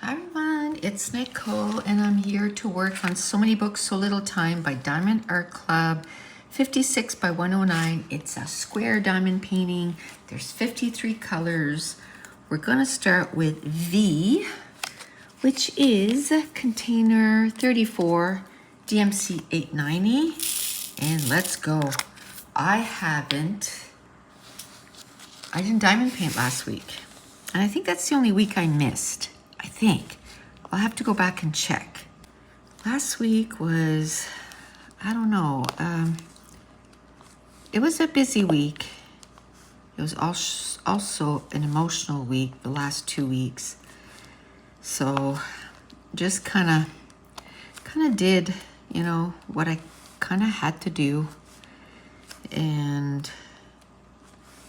Hi everyone, it's Nicole and I'm here to work on So Many Books, So Little Time by Diamond Art Club, 56 by 109. It's a square diamond painting. There's 53 colors. We're gonna start with V, which is container 34, DMC 890, and let's go. I didn't diamond paint last week, and I think that's the only week I missed. I think. I'll have to go back and check. Last week was, I don't know, it was a busy week. It was also an emotional week, the last 2 weeks. So just kind of did, what I kind of had to do, and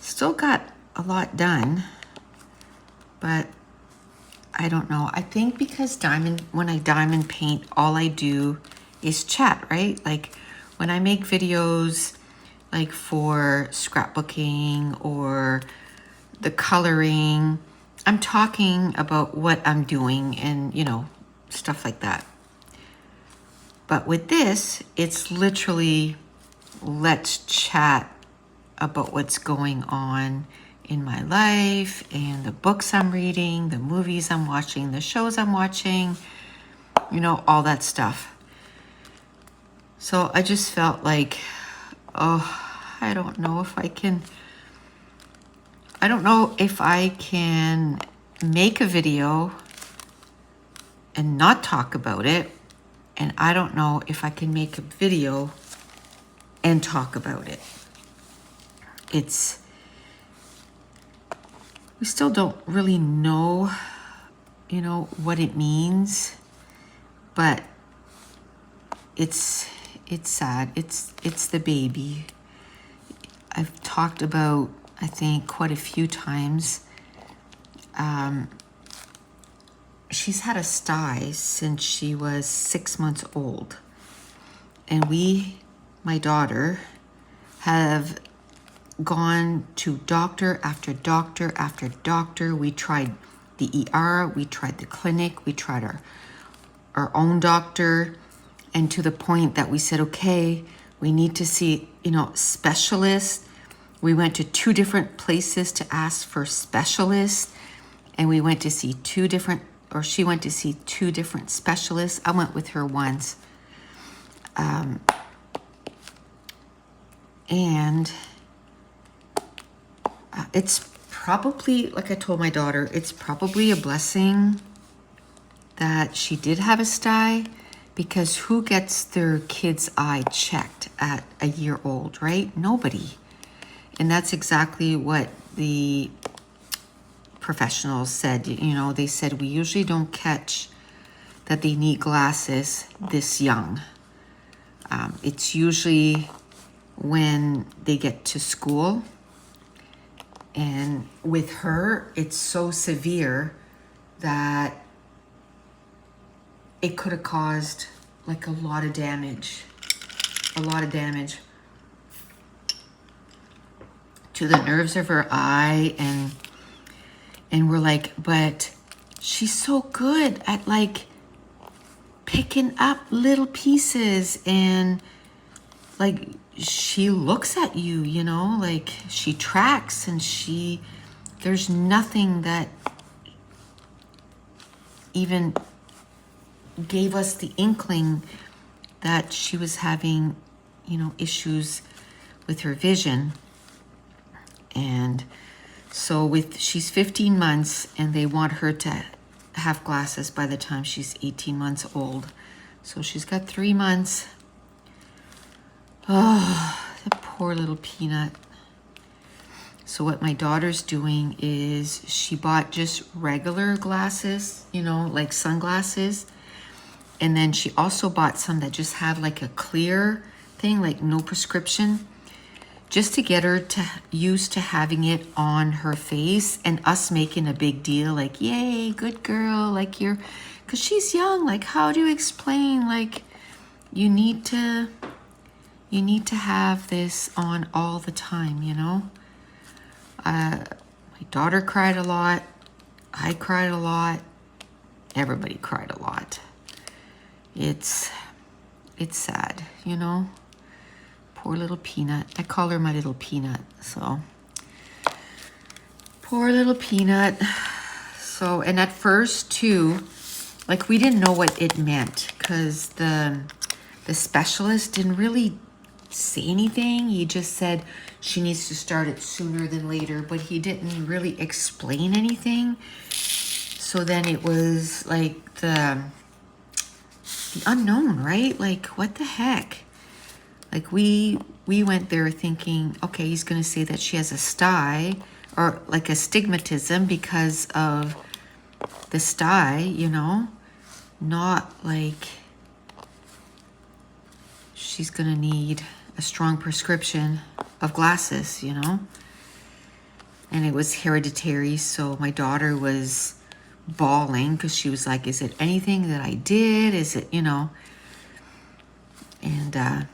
still got a lot done, but I don't know. I think because when I diamond paint, all I do is chat, right? Like when I make videos like for scrapbooking or the coloring, I'm talking about what I'm doing and, stuff like that. But with this, it's literally let's chat about what's going on in my life and the books I'm reading, the movies I'm watching, the shows I'm watching, all that stuff. So I just felt like, I don't know if I can make a video and not talk about it. And I don't know if I can make a video and talk about it. We still don't really know, what it means, but it's sad. It's the baby. I've talked about, I think, quite a few times. She's had a sty since she was 6 months old. And my daughter, have gone to doctor after doctor after doctor. We tried the ER, we tried the clinic, we tried our own doctor, and to the point that we said, okay, we need to see, specialists. We went to 2 different places to ask for specialists, and she went to see 2 different specialists. I went with her once. And it's probably, like I told my daughter, it's probably a blessing that she did have a sty, because who gets their kid's eye checked at a year old, right? Nobody. And that's exactly what the professionals said. They said we usually don't catch that they need glasses this young. It's usually when they get to school. And with her, it's so severe that it could have caused like a lot of damage to the nerves of her eye. And we're like, but she's so good at like picking up little pieces, and like she looks at you, like she tracks, and there's nothing that even gave us the inkling that she was having, issues with her vision. And so she's 15 months, and they want her to have glasses by the time she's 18 months old. So she's got 3 months. Oh, the poor little peanut. So what my daughter's doing is she bought just regular glasses, like sunglasses. And then she also bought some that just have like a clear thing, like no prescription, just to get her used to having it on her face, and us making a big deal, like, yay, good girl, like because she's young, like how do you explain, like you need to have this on all the time, My daughter cried a lot. I cried a lot. everybody cried a lot. It's sad, you know. Poor little Peanut. I call her my little Peanut, so. Poor little Peanut. So, and at first too, like we didn't know what it meant because the specialist didn't really say anything. He just said she needs to start it sooner than later, but he didn't really explain anything. So then it was like the unknown, right? Like what the heck? Like we went there thinking, okay, he's gonna say that she has a sty or like astigmatism because of the sty, you know, not like she's gonna need a strong prescription of glasses, you know. And it was hereditary, so my daughter was bawling because she was like, is it anything that I did? Is it, you know? And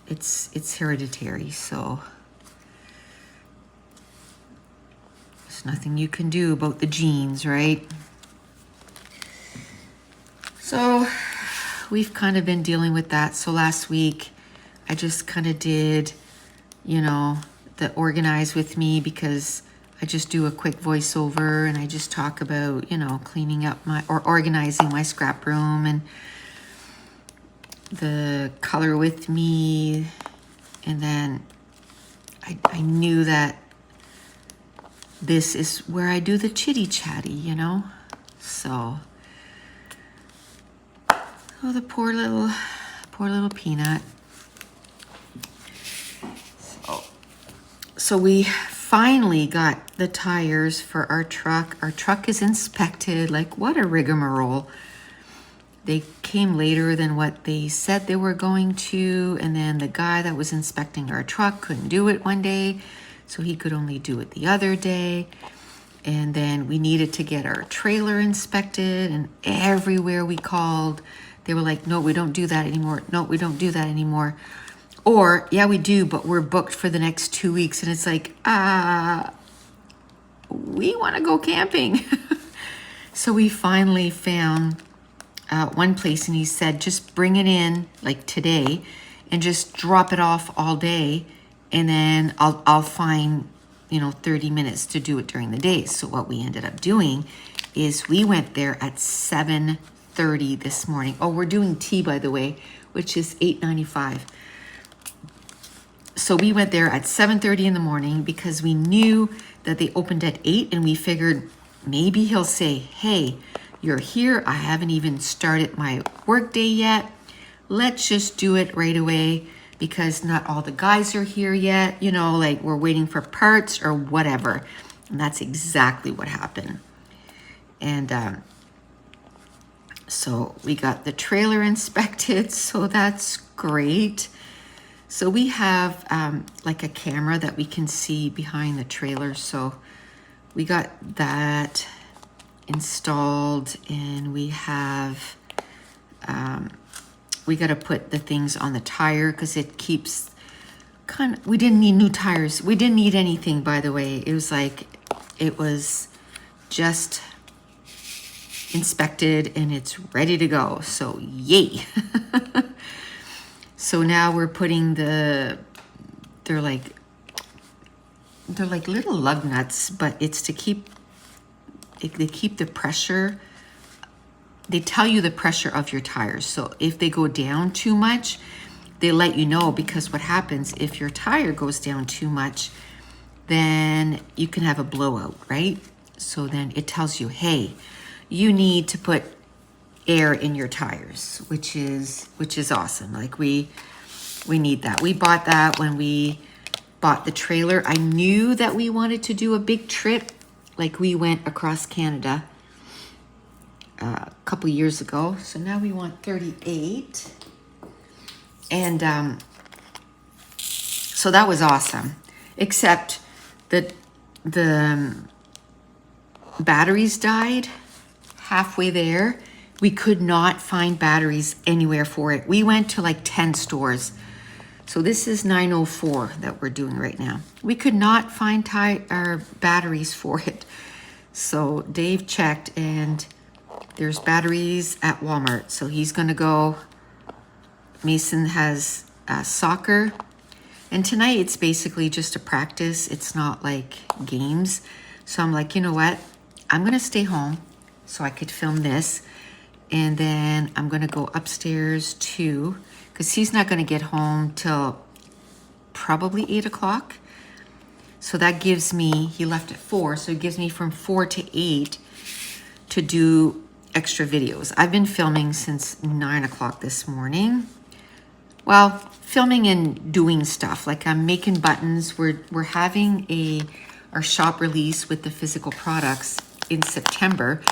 it's hereditary, so there's nothing you can do about the genes, right? So we've kind of been dealing with that. So last week I just kind of did, you know, the organize with me because I just do a quick voiceover and I just talk about, you know, cleaning up my, or organizing my scrap room and the color with me. And then I knew that this is where I do the chitty chatty, you know? So, oh, the poor little Peanut. So we finally got the tires for our truck. Our truck is inspected. Like, what a rigmarole. They came later than what they said they were going to, and then the guy that was inspecting our truck couldn't do it one day, so he could only do it the other day. And then we needed to get our trailer inspected, and everywhere we called, they were like, no, we don't do that anymore. No, we don't do that anymore. Or, yeah, we do, but we're booked for the next 2 weeks. And it's like, we want to go camping. So we finally found one place, and he said, just bring it in like today and just drop it off all day. And then I'll find, 30 minutes to do it during the day. So what we ended up doing is we went there at 7:30 this morning. Oh, we're doing tea, by the way, which is $8.95. So we went there at 7:30 in the morning because we knew that they opened at 8, and we figured maybe he'll say, hey, you're here. I haven't even started my work day yet. Let's just do it right away because not all the guys are here yet. Like we're waiting for parts or whatever. And that's exactly what happened. And so we got the trailer inspected. So that's great. So we have like a camera that we can see behind the trailer. So we got that installed, and we have, we got to put the things on the tire because it keeps we didn't need new tires. We didn't need anything, by the way. It was like, it was just inspected and it's ready to go. So yay. So now we're putting they're like little lug nuts, but it's to keep, they keep the pressure. They tell you the pressure of your tires. So if they go down too much, they let you know, because what happens if your tire goes down too much, then you can have a blowout, right? So then it tells you, hey, you need to put air in your tires, which is awesome. Like we need that. We bought that when we bought the trailer. I knew that we wanted to do a big trip. Like we went across Canada a couple years ago. So now we want 38. And so that was awesome. Except that the batteries died halfway there. We could not find batteries anywhere for it. We went to like 10 stores. So this is 904 that we're doing right now. We could not find our batteries for it. So Dave checked, and there's batteries at Walmart. So he's gonna go, Mason has soccer. And tonight it's basically just a practice. It's not like games. So I'm like, you know what? I'm gonna stay home so I could film this. And then I'm gonna go upstairs too, because he's not gonna get home till probably 8 o'clock. So that gives me, he left at 4, so it gives me from 4 to 8 to do extra videos. I've been filming since 9 o'clock this morning. Well, filming and doing stuff, like I'm making buttons. We're having our shop release with the physical products in September.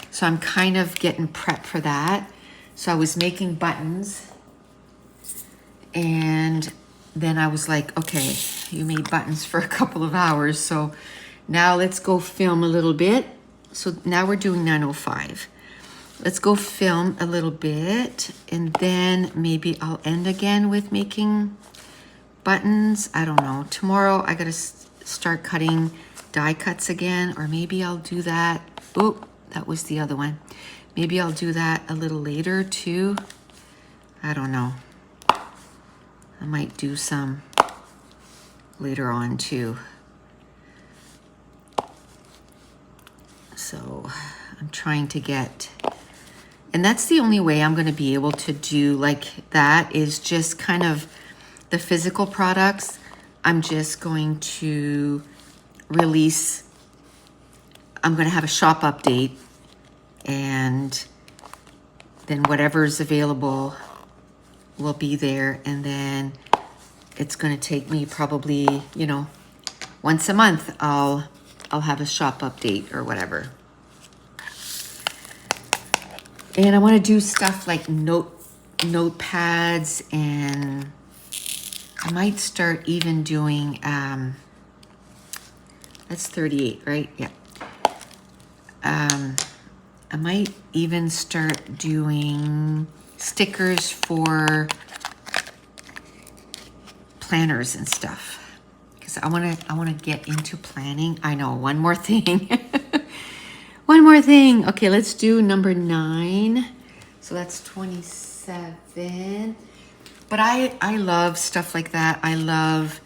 So I'm kind of getting prepped for that. So I was making buttons, and then I was like, okay, you made buttons for a couple of hours. So now let's go film a little bit. So now we're doing 9:05. Let's go film a little bit, and then maybe I'll end again with making buttons. I don't know. Tomorrow I gotta start cutting die cuts again, or maybe I'll do that. Oh, that was the other one. Maybe I'll do that a little later too. I don't know. I might do some later on too. So I'm trying to get, and that's the only way I'm going to be able to do like that, is just kind of the physical products. I'm just going to release, I'm going to have a shop update, and then whatever's available will be there. And then it's going to take me probably, you know, once a month I'll have a shop update or whatever. And I want to do stuff like notepads, and I might start even doing, that's 38, right? Yeah. I might even start doing stickers for planners and stuff, because I want to get into planning. I know, one more thing. One more thing. Okay, let's do number 9. So that's 27. But I love stuff like that. I love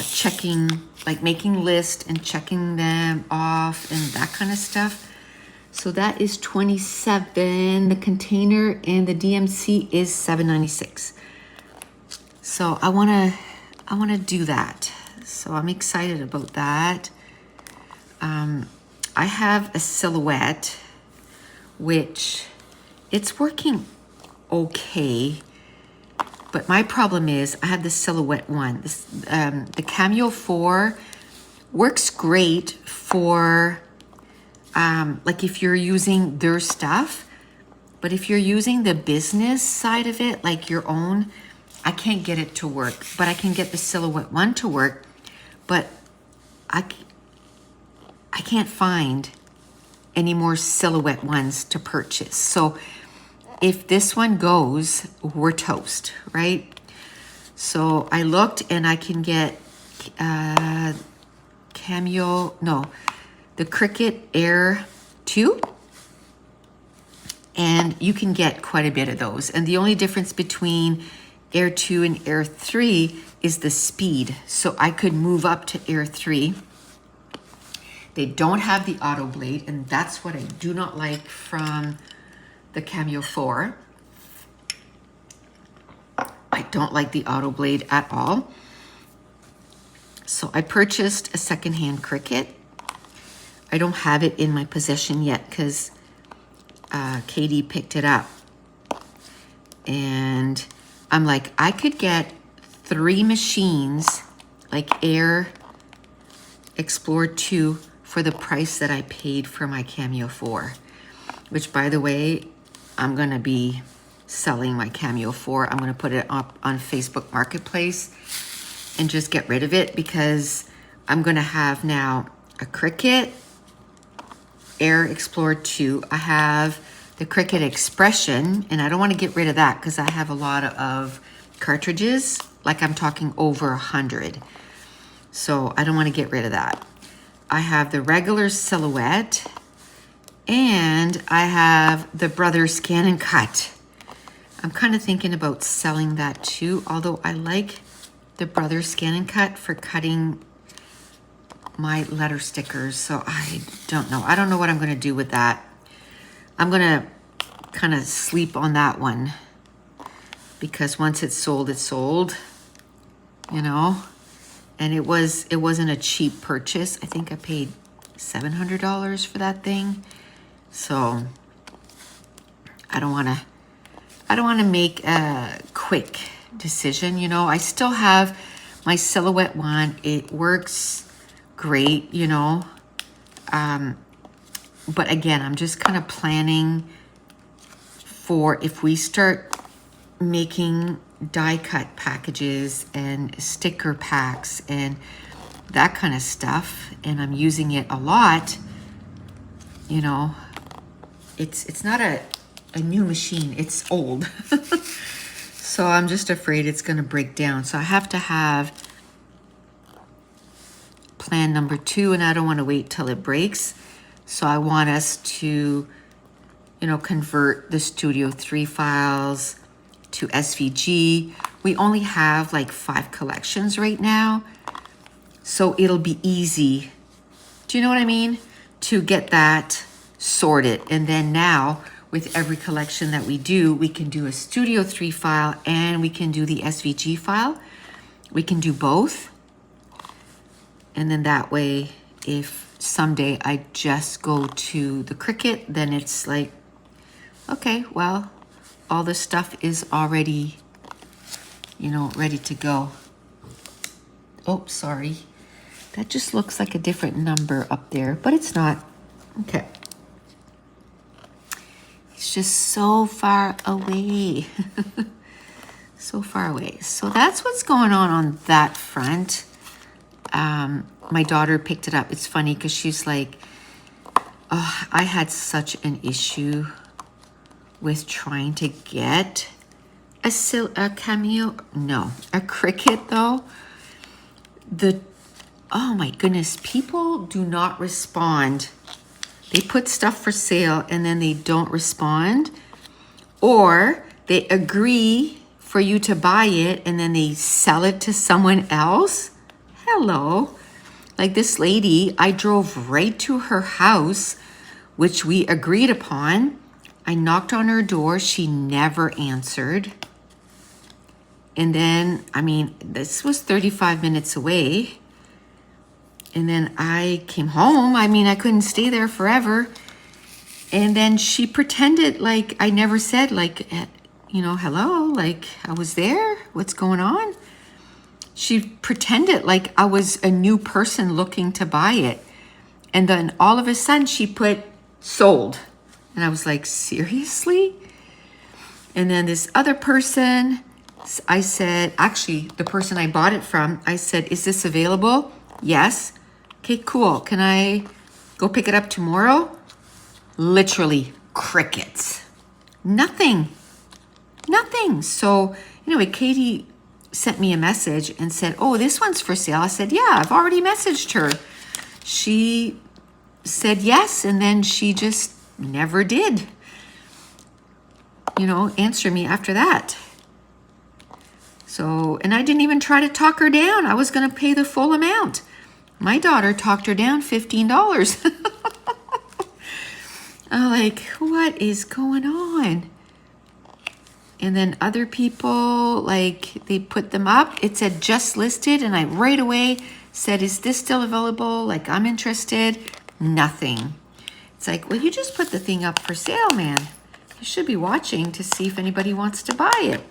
checking, like making lists and checking them off and that kind of stuff. So that is 27. The container and the DMC is $7.96. So I wanna do that. So I'm excited about that. I have a silhouette, which it's working okay, but my problem is I have the silhouette one. This, the Cameo 4 works great for like if you're using their stuff, but if you're using the business side of it, like your own, I can't get it to work. But I can get the silhouette one to work, but I can't find any more silhouette ones to purchase. So if this one goes, we're toast, right? So I looked, and I can get the Cricut Air 2, and you can get quite a bit of those. And the only difference between Air 2 and Air 3 is the speed. So I could move up to Air 3. They don't have the auto blade, and that's what I do not like from the Cameo 4. I don't like the auto blade at all. So I purchased a secondhand Cricut. I don't have it in my possession yet because Katie picked it up. And I'm like, I could get 3 machines, like Air Explorer 2, for the price that I paid for my Cameo 4, which, by the way, I'm going to be selling my Cameo 4. I'm going to put it up on Facebook Marketplace and just get rid of it, because I'm going to have now a Cricut Air Explorer 2. I have the Cricut Expression, and I don't want to get rid of that because I have a lot of cartridges, like I'm talking over 100. So I don't want to get rid of that. I have the regular Silhouette, And I have the Brother Scan and Cut. I'm kind of thinking about selling that too, although I like the Brother Scan and Cut for cutting my letter stickers. So I don't know. I don't know what I'm going to do with that. I'm going to kind of sleep on that one because once it's sold, you know. And it wasn't a cheap purchase. I think I paid $700 for that thing. So I don't want to make a quick decision, you know. I still have my silhouette one. It works great, you know. But again, I'm just kind of planning for if we start making die cut packages and sticker packs and that kind of stuff, and I'm using it a lot, you know. It's not a new machine, it's old. So I'm just afraid it's going to break down. So I have to have plan number 2, and I don't want to wait till it breaks. So I want us to, you know, convert the Studio 3 files to SVG. We only have like 5 collections right now. So it'll be easy, do you know what I mean? To get that sorted. And then now with every collection that we do, we can do a Studio 3 file and we can do the SVG file. We can do both. And then that way, if someday I just go to the Cricut, then it's like, okay, well, all this stuff is already, you know, ready to go. Oh, sorry. That just looks like a different number up there, but it's not. Okay. It's just so far away. So far away. So that's what's going on that front. My daughter picked it up. It's funny because she's like, oh, I had such an issue with trying to get a Cameo. No, a Cricut though. Oh my goodness, people do not respond. They put stuff for sale and then they don't respond, or they agree for you to buy it and then they sell it to someone else. Hello. Like this lady, I drove right to her house, which we agreed upon. I knocked on her door. She never answered. And then, I mean, this was 35 minutes away. And then I came home. I mean, I couldn't stay there forever. And then she pretended like I never said, like, you know, hello, like I was there. What's going on? She pretended like I was a new person looking to buy it. And then all of a sudden she put sold. And I was like, seriously? And then this other person, I said, actually, the person I bought it from, I said, is this available? Yes. Okay, cool. Can I go pick it up tomorrow? Literally crickets. Nothing. So anyway, Katie sent me a message and said, oh, this one's for sale. I said, yeah, I've already messaged her. She said yes, and then she just never did, you know, answer me after that. So, and I didn't even try to talk her down. I was going to pay the full amount. My daughter talked her down $15. I'm like, what is going on? And then other people, like, they put them up. It said just listed, and I right away said, is this still available? Like, I'm interested. Nothing. It's like, well, you just put the thing up for sale, man. You should be watching to see if anybody wants to buy it.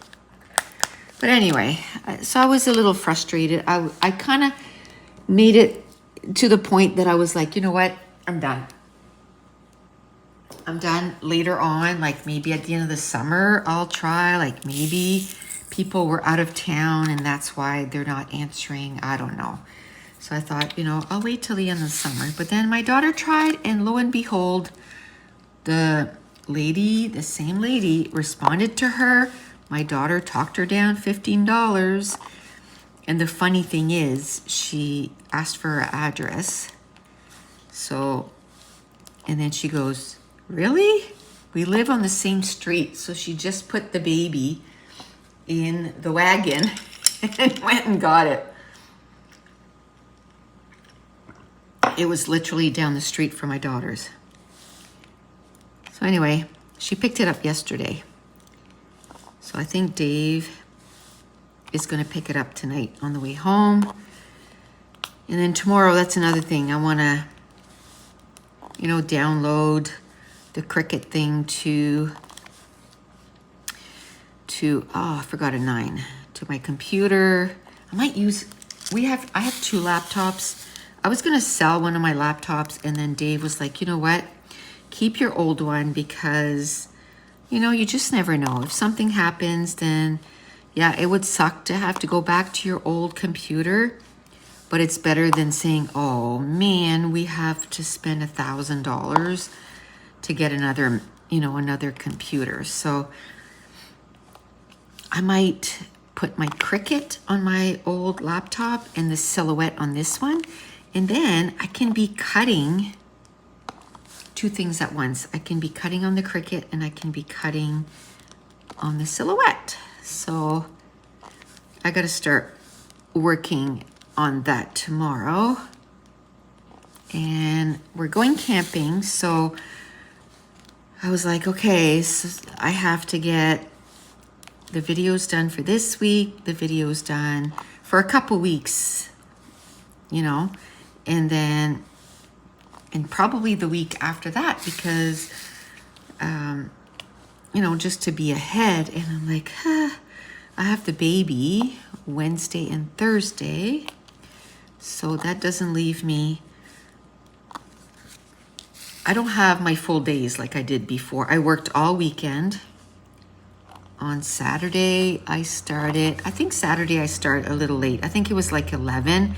But anyway, so I was a little frustrated. I kind of made it to the point that I was like, you know what? I'm done. I'm done. Later on, like maybe at the end of the summer, I'll try. Like maybe people were out of town and that's why they're not answering. I don't know. So I thought, you know, I'll wait till the end of the summer. But then my daughter tried, and lo and behold, the same lady responded to her. My daughter talked her down $15. And the funny thing is, she asked for her address. So, and then she goes, Really? We live on the same street, so she just put the baby in the wagon and went and got it. It was literally down the street from my daughter's. So anyway, she picked it up yesterday. So I think Dave is going to pick it up tonight on the way home. And then tomorrow, that's another thing. I want to, download the Cricut thing to I forgot a 9, to my computer. I might use, I have 2 laptops. I was going to sell one of my laptops, and then Dave was like, you know what? Keep your old one because, you just never know. If something happens, then yeah, it would suck to have to go back to your old computer, but it's better than saying, oh man, we have to spend $1,000 to get another, another computer. So I might put my Cricut on my old laptop and the Silhouette on this one. And then I can be cutting 2 things at once. I can be cutting on the Cricut and I can be cutting on the Silhouette. So I got to start working on that tomorrow. And we're going camping. So I was like, okay, so I have to get the videos done for this week, the videos done for a couple weeks, and then, and probably the week after that, because, just to be ahead. And I'm like, I have the baby Wednesday and Thursday, so that doesn't leave me, I don't have my full days like I did before. I worked all weekend. On Saturday, I started a little late. I think it was like 11.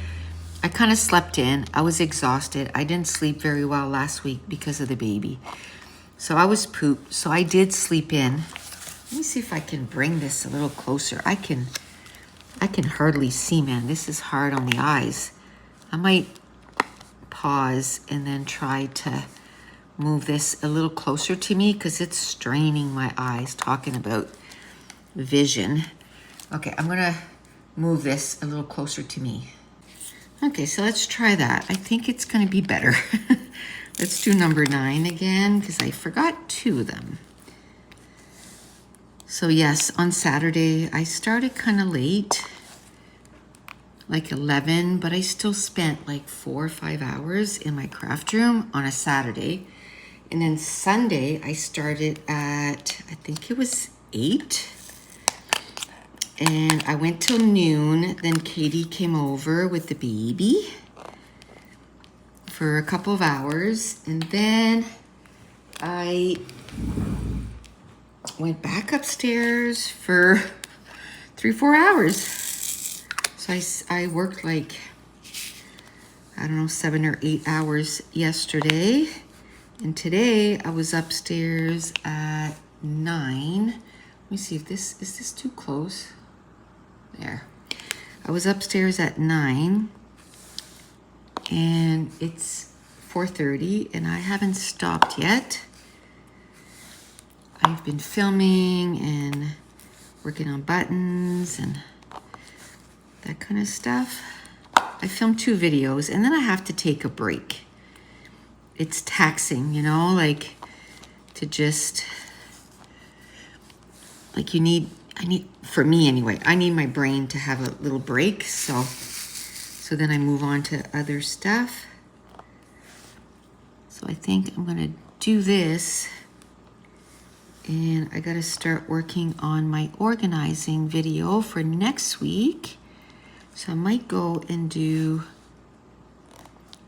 I kind of slept in. I was exhausted. I didn't sleep very well last week because of the baby. So I was pooped. So I did sleep in. Let me see if I can bring this a little closer. I can hardly see, man. This is hard on the eyes. I might pause and then try to move this a little closer to me because it's straining my eyes talking about vision. Okay, I'm gonna move this a little closer to me. Okay, so let's try that. I think it's gonna be better. Let's do number 9 again because I forgot 2 of them. So yes, on Saturday, I started kind of late, like 11, but I still spent like 4 or 5 hours in my craft room on a Saturday. And then Sunday, I started at, I think it was 8. And I went till noon. Then Katie came over with the baby for a couple of hours. And then I went back upstairs for 3-4 hours. So I worked like, 7 or 8 hours yesterday. And today I was upstairs at 9. Let me see if is this too close? There. I was upstairs at 9 and it's 4:30 and I haven't stopped yet. I've been filming and working on buttons and that kind of stuff. I filmed 2 videos and then I have to take a break. It's taxing, like to just, like for me anyway, I need my brain to have a little break. So then I move on to other stuff. So I think I'm gonna do this and I gotta start working on my organizing video for next week. So I might go and do,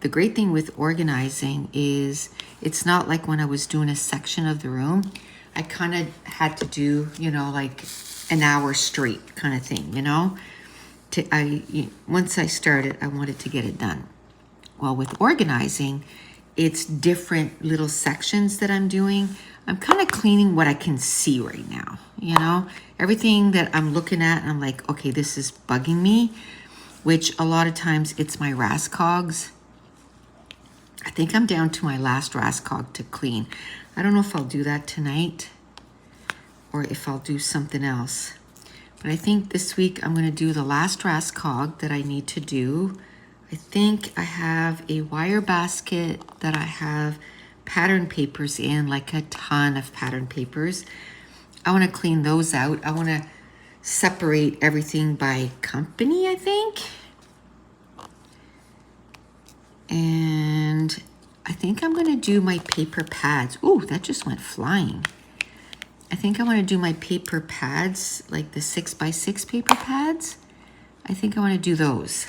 the great thing with organizing is it's not like when I was doing a section of the room, I kind of had to do, like an hour straight kind of thing, once I started, I wanted to get it done. Well, with organizing, it's different little sections that I'm doing. I'm kind of cleaning what I can see right now, everything that I'm looking at, I'm like, okay, this is bugging me, which a lot of times it's my Rascogs. I think I'm down to my last Rascog to clean. I don't know if I'll do that tonight or if I'll do something else. But I think this week I'm gonna do the last Rascog that I need to do. I think I have a wire basket that I have pattern papers in, like a ton of pattern papers. I wanna clean those out. I wanna separate everything by company, I think. And I think I'm gonna do my paper pads. Ooh, that just went flying. I think I wanna do my paper pads, like the 6x6 paper pads. I think I wanna do those.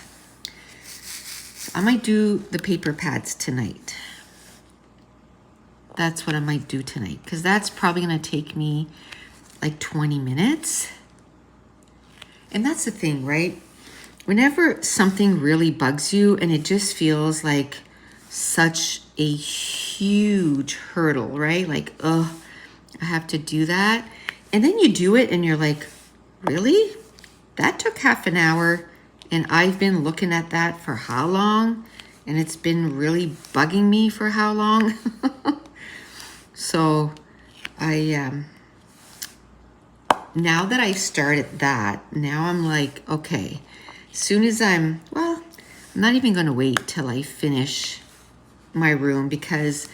So I might do the paper pads tonight. That's what I might do tonight, because that's probably gonna take me like 20 minutes. And that's the thing, right? Whenever something really bugs you and it just feels like such a huge hurdle, right? Like, oh, I have to do that. And then you do it and you're like, really? That took half an hour and I've been looking at that for how long? And it's been really bugging me for how long? So now that I started that, now I'm like, okay, soon as I'm not even gonna wait till I finish my room because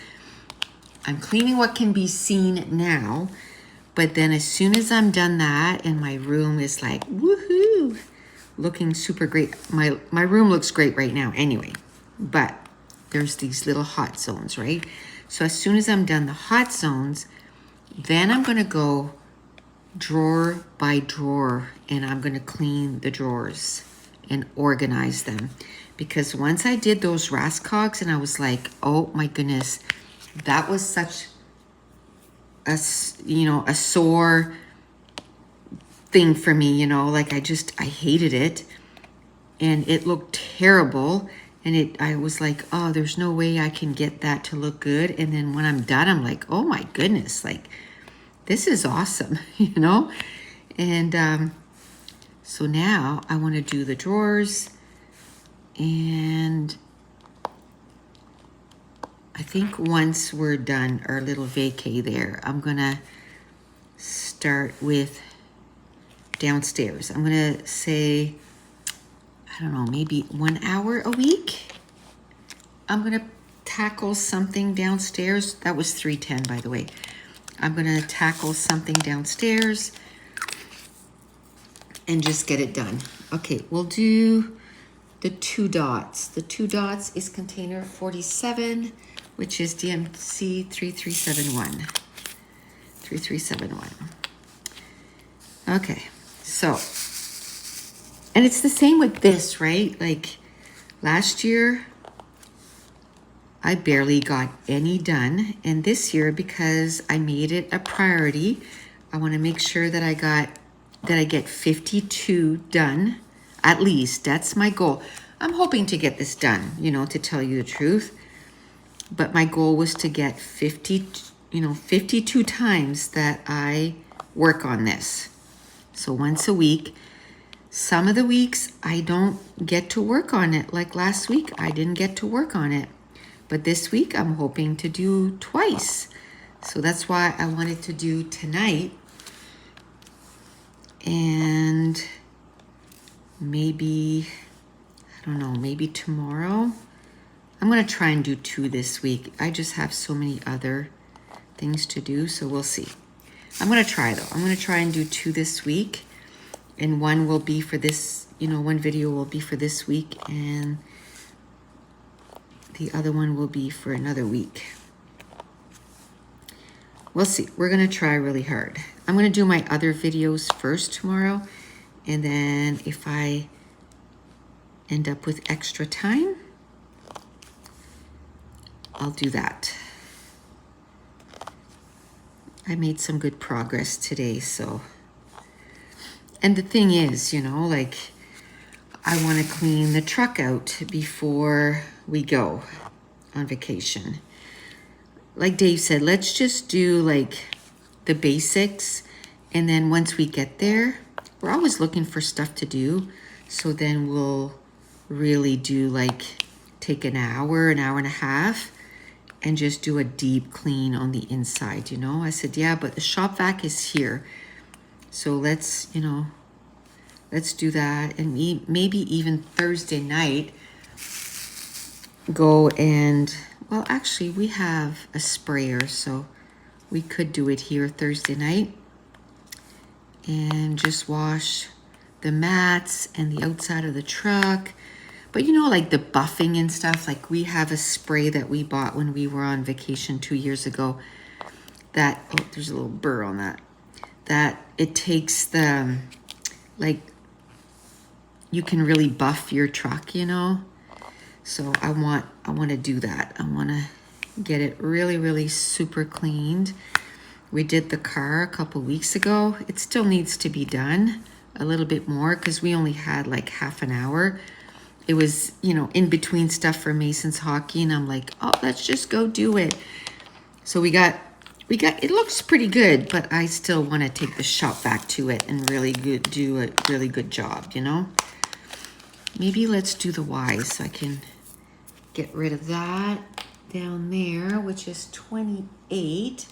I'm cleaning what can be seen now, but then as soon as I'm done that and my room is like, woohoo, looking super great. My room looks great right now anyway, but there's these little hot zones, right? So as soon as I'm done the hot zones, then I'm gonna go drawer by drawer and I'm gonna clean the drawers and organize them. Because once I did those Rascogs and I was like, oh my goodness, that was such a sore thing for me, like I hated it and it looked terrible. And I was like, oh, there's no way I can get that to look good. And then when I'm done, I'm like, oh my goodness, like this is awesome, And so now I want to do the drawers, and I think once we're done our little vacay there, I'm gonna start with downstairs. I'm gonna say, I don't know, maybe 1 hour a week. I'm gonna tackle something downstairs. That was 310, by the way. I'm gonna tackle something downstairs and just get it done. Okay, we'll do the 2 dots. The 2 dots is container 47, which is DMC 3371. 3371. Okay, so, and it's the same with this, right? Like last year, I barely got any done. And this year, because I made it a priority, I want to make sure that I get 52 done, at least. That's my goal. I'm hoping to get this done, to tell you the truth. But my goal was to get 52 times that I work on this. So once a week. Some of the weeks I don't get to work on it. Like last week, I didn't get to work on it. But this week I'm hoping to do twice. So that's why I wanted to do tonight. And maybe, I don't know, maybe tomorrow. I'm gonna try and do 2 this week. I just have so many other things to do, so we'll see. I'm gonna try though. I'm gonna try and do 2 this week. And one will be for this, one video will be for this week and the other one will be for another week. We'll see. We're gonna try really hard. I'm gonna do my other videos first tomorrow, and then if I end up with extra time, I'll do that. I made some good progress today, so. And the thing is, like, I want to clean the truck out before we go on vacation. Like Dave said, let's just do like the basics. And then once we get there, we're always looking for stuff to do. So then we'll really do like take an hour and a half and just do a deep clean on the inside, you know? I said, yeah, but the shop vac is here. So let's, you know, let's do that. And maybe even Thursday night, go and, well, actually we have a sprayer, so we could do it here Thursday night and just wash the mats and the outside of the truck. But you know, like the buffing and stuff, like we have a spray that we bought when we were on vacation 2 years ago that, oh, there's a little burr on that, that it takes the, like, you can really buff your truck, you know? So I want to do that. I want to get it really, really super cleaned. We did the car a couple weeks ago. It still needs to be done a little bit more because we only had like half an hour. It was, you know, in between stuff for Mason's hockey, and I'm like, oh, let's just go do it. So we got, it looks pretty good, but I still want to take the shop back to it and really do a really good job, you know? Maybe let's do the Y so I can get rid of that down there, which is 28,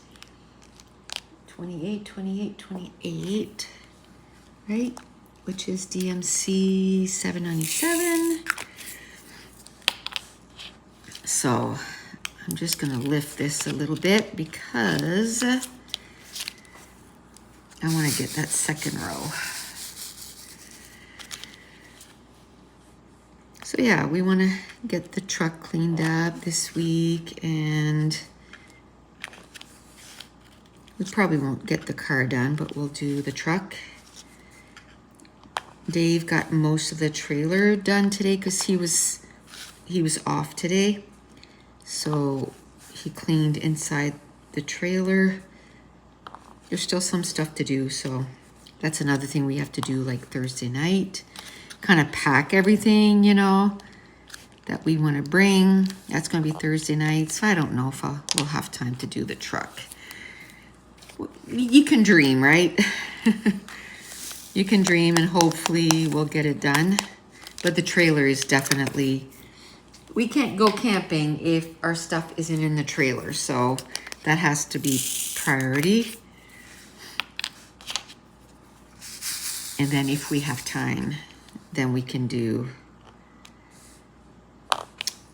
right? Which is DMC 797. So I'm just gonna lift this a little bit because I wanna get that second row. So yeah, we want to get the truck cleaned up this week, and we probably won't get the car done, but we'll do the truck. Dave got most of the trailer done today because he was off today. So he cleaned inside the trailer. There's still some stuff to do, so that's another thing we have to do like Thursday night. Kind of pack everything, you know, that we want to bring. That's going to be Thursday night, so I don't know if we'll have time to do the truck. You can dream, right? You can dream, and hopefully we'll get it done. But the trailer is definitely, we can't go camping if our stuff isn't in the trailer, so that has to be priority. And then if we have time, then we can do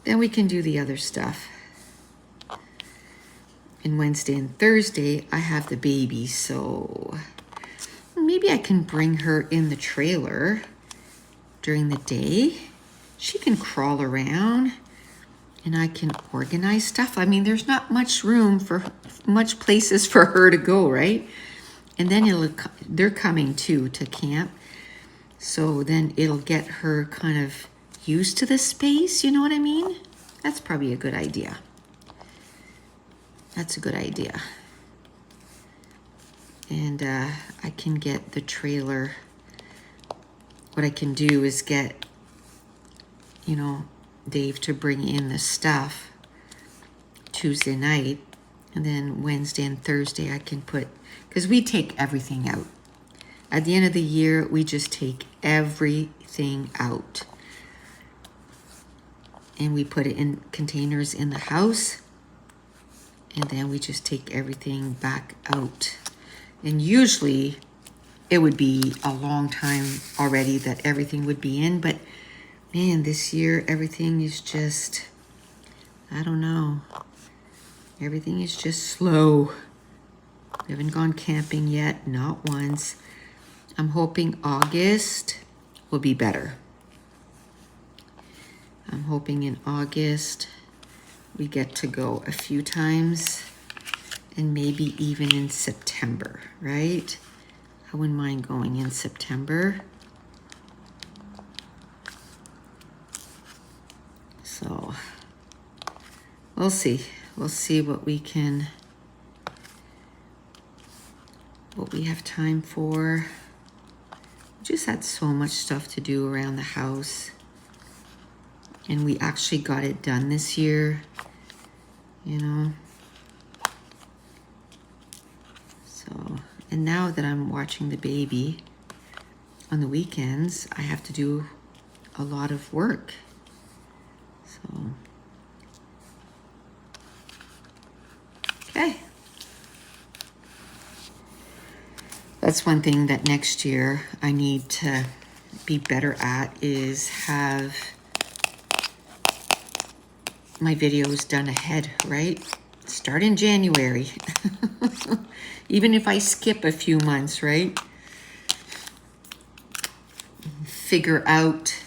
the other stuff. And Wednesday and Thursday, I have the baby, so maybe I can bring her in the trailer during the day. She can crawl around and I can organize stuff. I mean, there's not much room for much places for her to go, right? And then they're coming too to camp. So then it'll get her kind of used to the space, you know what I mean? That's probably a good idea. That's a good idea. And I can get the trailer. What I can do is get, you know, Dave to bring in the stuff Tuesday night. And then Wednesday and Thursday I can put, because we take everything out. At the end of the year, we just take everything out. And we put it in containers in the house. And then we just take everything back out. And usually it would be a long time already that everything would be in. But man, this year everything is just, I don't know. Everything is just slow. We haven't gone camping yet, not once. I'm hoping August will be better. I'm hoping in August we get to go a few times, and maybe even in September, right? I wouldn't mind going in September. So we'll see. We'll see what we have time for. Just had so much stuff to do around the house, and we actually got it done this year, you know. So, and now that I'm watching the baby on the weekends, I have to do a lot of work. So Okay. That's one thing that next year I need to be better at, is have my videos done ahead, right? Start in January. Even if I skip a few months, right? Figure out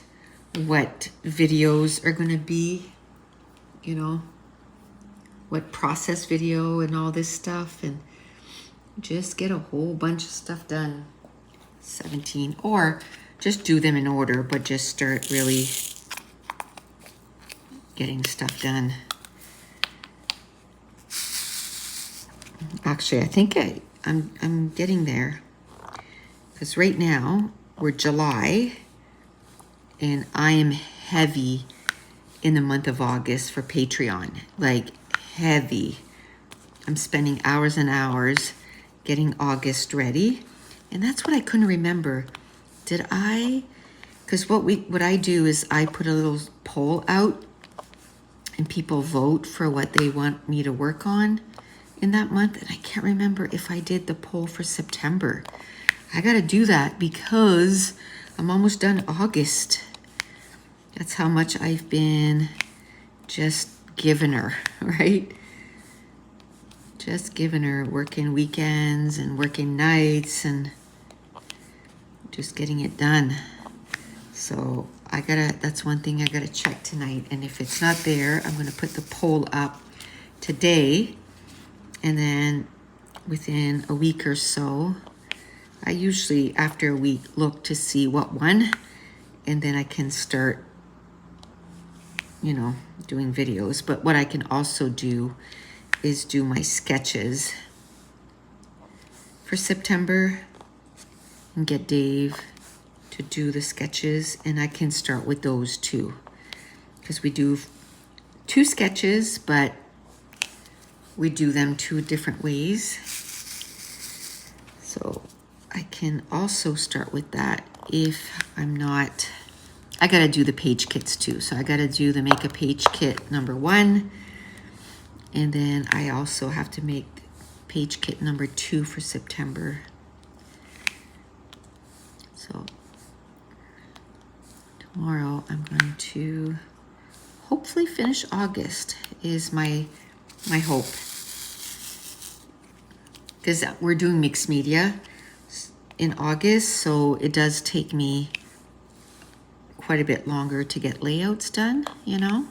what videos are going to be, you know, what process video and all this stuff, and just get a whole bunch of stuff done. 17, or just do them in order, but just start really getting stuff done. Actually, I think I'm getting there, because right now we're July, and I am heavy in the month of August for Patreon, like heavy. I'm spending hours and hours getting August ready. And that's what I couldn't remember. Did I, because what I do is I put a little poll out and people vote for what they want me to work on in that month. And I can't remember if I did the poll for September. I got to do that because I'm almost done August. That's how much I've been just giving her, right? Just giving her, working weekends and working nights and just getting it done. So that's one thing I gotta check tonight. And if it's not there, I'm gonna put the poll up today. And then within a week or so, I usually, after a week, look to see what won. And then I can start, you know, doing videos. But what I can also do is do my sketches for September and get Dave to do the sketches, and I can start with those too, because we do 2 sketches, but we do them 2 different ways. So I can also start with that if I'm not, I gotta do the page kits too. So I gotta do the make a page kit number 1, and then I also have to make page kit number 2 for September. So tomorrow I'm going to hopefully finish August, is my hope. Because we're doing mixed media in August, so it does take me quite a bit longer to get layouts done, you know?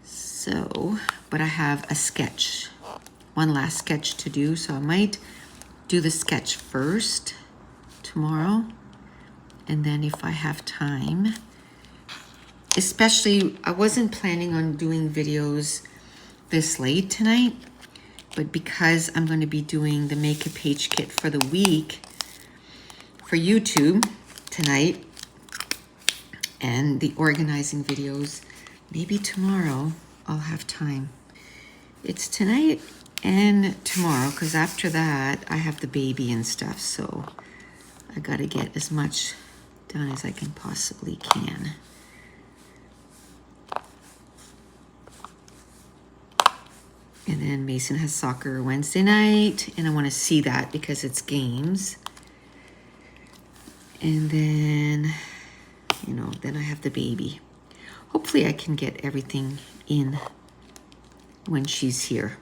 So, but I have a sketch, one last sketch to do, so I might do the sketch first tomorrow, and then if I have time, especially, I wasn't planning on doing videos this late tonight, but because I'm going to be doing the make a page kit for the week for YouTube tonight and the organizing videos, maybe tomorrow I'll have time. It's tonight and tomorrow, because after that I have the baby and stuff, so I gotta get as much done as I can possibly can. And then Mason has soccer Wednesday night, and I want to see that because it's games. And then, you know, then I have the baby. Hopefully I can get everything in when she's here.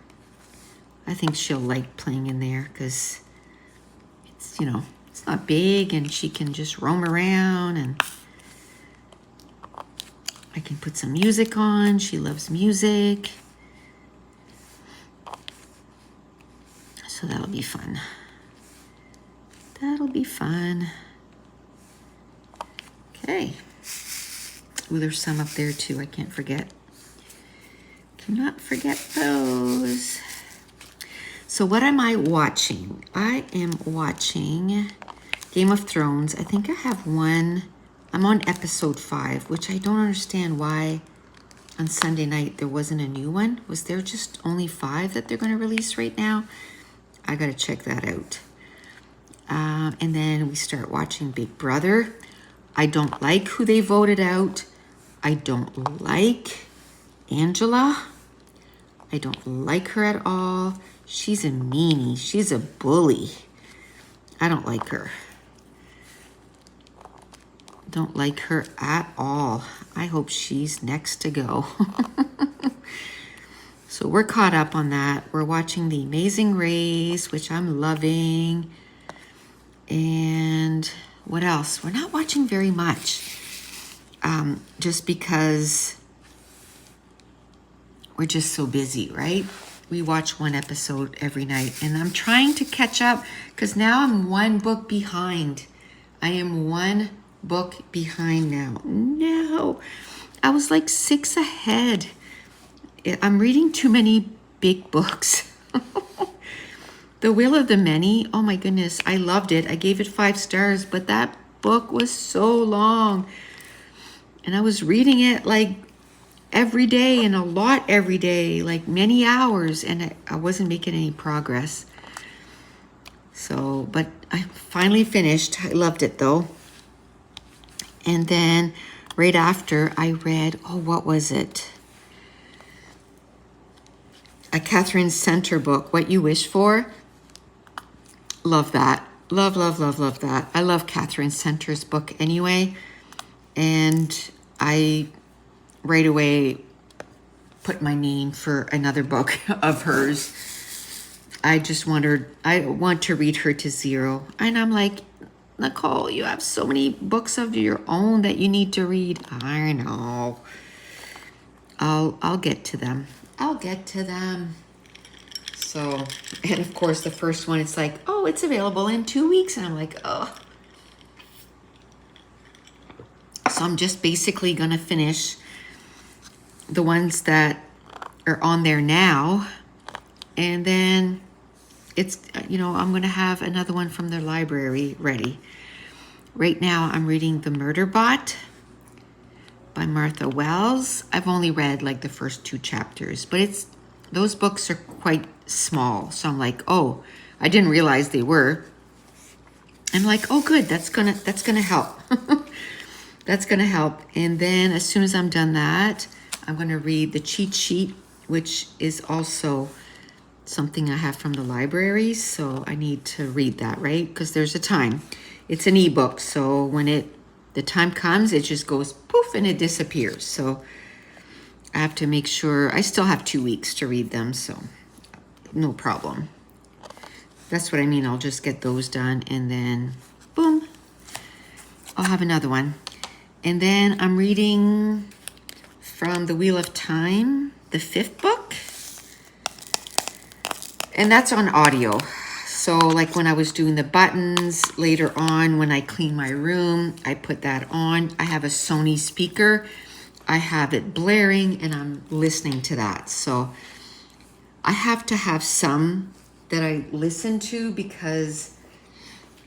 I think she'll like playing in there because it's, you know, it's not big, and she can just roam around, and I can put some music on. She loves music. So that'll be fun. That'll be fun. Okay. Ooh, there's some up there too, I can't forget. Cannot forget those. So what am I watching? I am watching Game of Thrones. I think I have one. I'm on episode 5, which I don't understand why on Sunday night there wasn't a new one. Was there just only 5 that they're going to release right now? I got to check that out. And then we start watching Big Brother. I don't like who they voted out. I don't like Angela. I don't like her at all. She's a meanie. She's a bully. I don't like her. Don't like her at all. I hope she's next to go. So we're caught up on that. We're watching The Amazing Race, which I'm loving. And what else? We're not watching very much. Just because we're just so busy, right? We watch one episode every night. And I'm trying to catch up because now I'm one book behind. I am one book behind now. No, I was like 6 ahead. I'm reading too many big books. The Will of the Many, oh my goodness, I loved it. I gave it 5 stars, but that book was so long. And I was reading it like every day and a lot every day, like many hours, and I wasn't making any progress. So, but I finally finished. I loved it though. And then right after I read, what was it? A Catherine Center book, What You Wish For. Love that. Love, love, love, love that. I love Catherine Center's book anyway. And I right away put my name for another book of hers. I want to read her to zero. And I'm like, Nicole, you have so many books of your own that you need to read. I know. I'll get to them. I'll get to them. So, and of course the first one, it's like, it's available in 2 weeks. And I'm like, oh. So I'm just basically going to finish the ones that are on there now. And then it's, I'm going to have another one from the library ready. Right now I'm reading The Murder Bot by Martha Wells. I've only read like the first 2 chapters, but those books are quite small. So I'm like, I didn't realize they were. I'm like, good, that's gonna help. That's gonna help. And then as soon as I'm done that, I'm gonna read the cheat sheet, which is also something I have from the library. So I need to read that, right? Because there's a time. It's an ebook, so when the time comes, it just goes poof and it disappears. So I have to make sure. I still have 2 weeks to read them, so no problem. That's what I mean. I'll just get those done and then boom, I'll have another one. And then I'm reading from The Wheel of Time, the 5th book. And that's on audio. So like when I was doing the buttons later on, when I clean my room, I put that on. I have a Sony speaker. I have it blaring and I'm listening to that. So I have to have some that I listen to because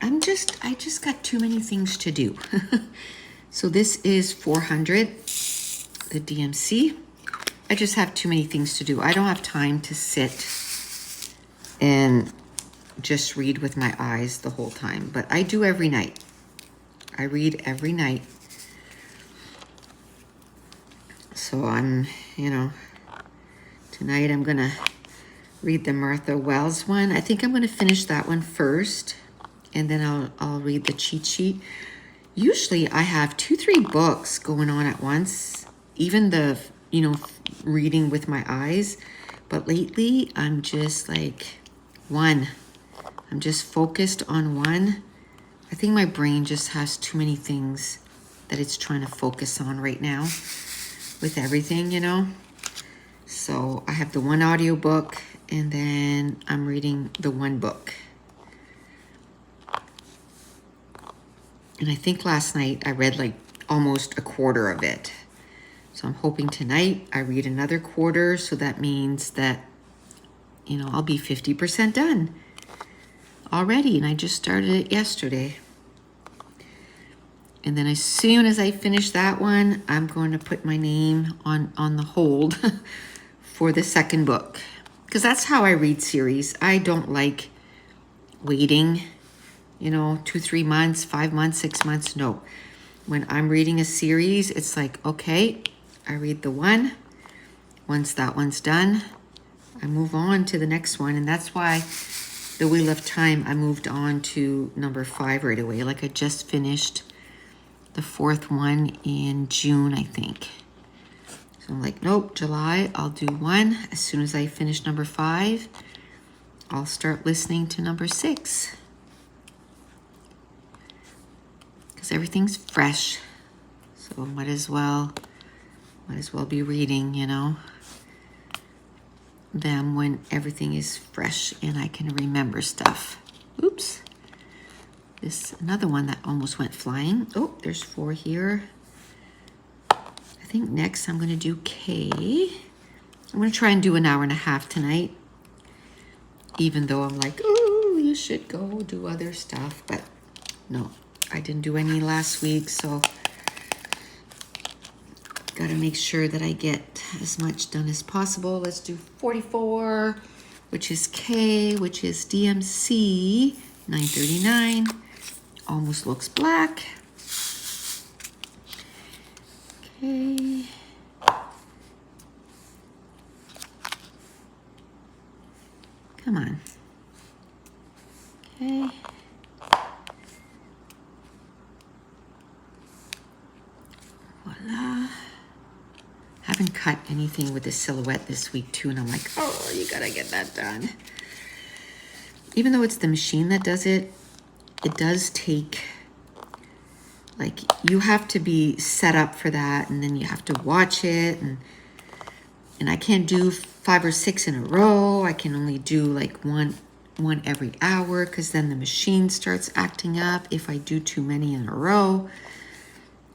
I just got too many things to do. So this is 400, the DMC. I just have too many things to do. I don't have time to sit and just read with my eyes the whole time, but I do every night. I read every night. So I'm, tonight I'm gonna read the Martha Wells one. I think I'm gonna finish that one first, and then I'll read the cheat sheet. Usually I have 2-3 books going on at once, even the, reading with my eyes. But lately I'm just like one. I'm just focused on one. I think my brain just has too many things that it's trying to focus on right now with everything, So I have the one audiobook and then I'm reading the one book. And I think last night I read like almost a quarter of it. So I'm hoping tonight I read another quarter. So that means that, I'll be 50% done already. And I just started it yesterday. And then as soon as I finish that one, I'm going to put my name on the hold for the second book. Because that's how I read series. I don't like waiting, 2-3 months, 5 months, 6 months. No. When I'm reading a series, it's like, okay, I read the one. Once that one's done, I move on to the next one. And that's why the Wheel of Time, I moved on to number 5 right away. Like I just finished the 4th one in June, I think. So I'm like, nope, July, I'll do 1. As soon as I finish number 5, I'll start listening to number 6. Because everything's fresh. So might as well be reading, you know, them when everything is fresh and I can remember stuff. Oops. This another one that almost went flying. Oh, there's 4 here. I think next I'm going to do K. I'm going to try and do an hour and a half tonight. Even though I'm like, oh, you should go do other stuff. But no, I didn't do any last week. So got to make sure that I get as much done as possible. Let's do 44, which is K, which is DMC 939. Almost looks black. Okay. Come on. Okay. Voila. Haven't cut anything with the silhouette this week too, and I'm like, oh, you gotta get that done. Even though it's the machine that does it, it does take, like, you have to be set up for that, and then you have to watch it, and I can't do 5 or 6 in a row. I can only do like one every hour, because then the machine starts acting up if I do too many in a row.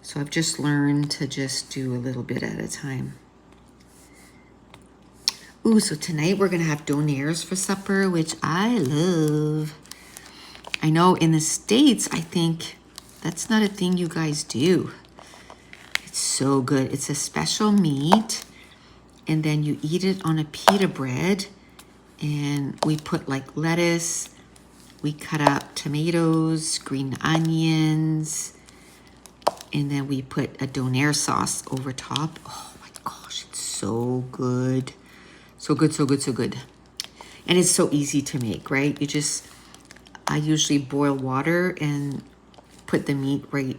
So I've just learned to just do a little bit at a time. Ooh, so tonight we're gonna have donaires for supper, which I love. I know in the States, I think that's not a thing you guys do. It's so good. It's a special meat, and then you eat it on a pita bread, and we put like lettuce, we cut up tomatoes, green onions, and then we put a donair sauce over top. Oh my gosh, it's so good. So good, so good, so good. And it's so easy to make, right? I usually boil water and put the meat right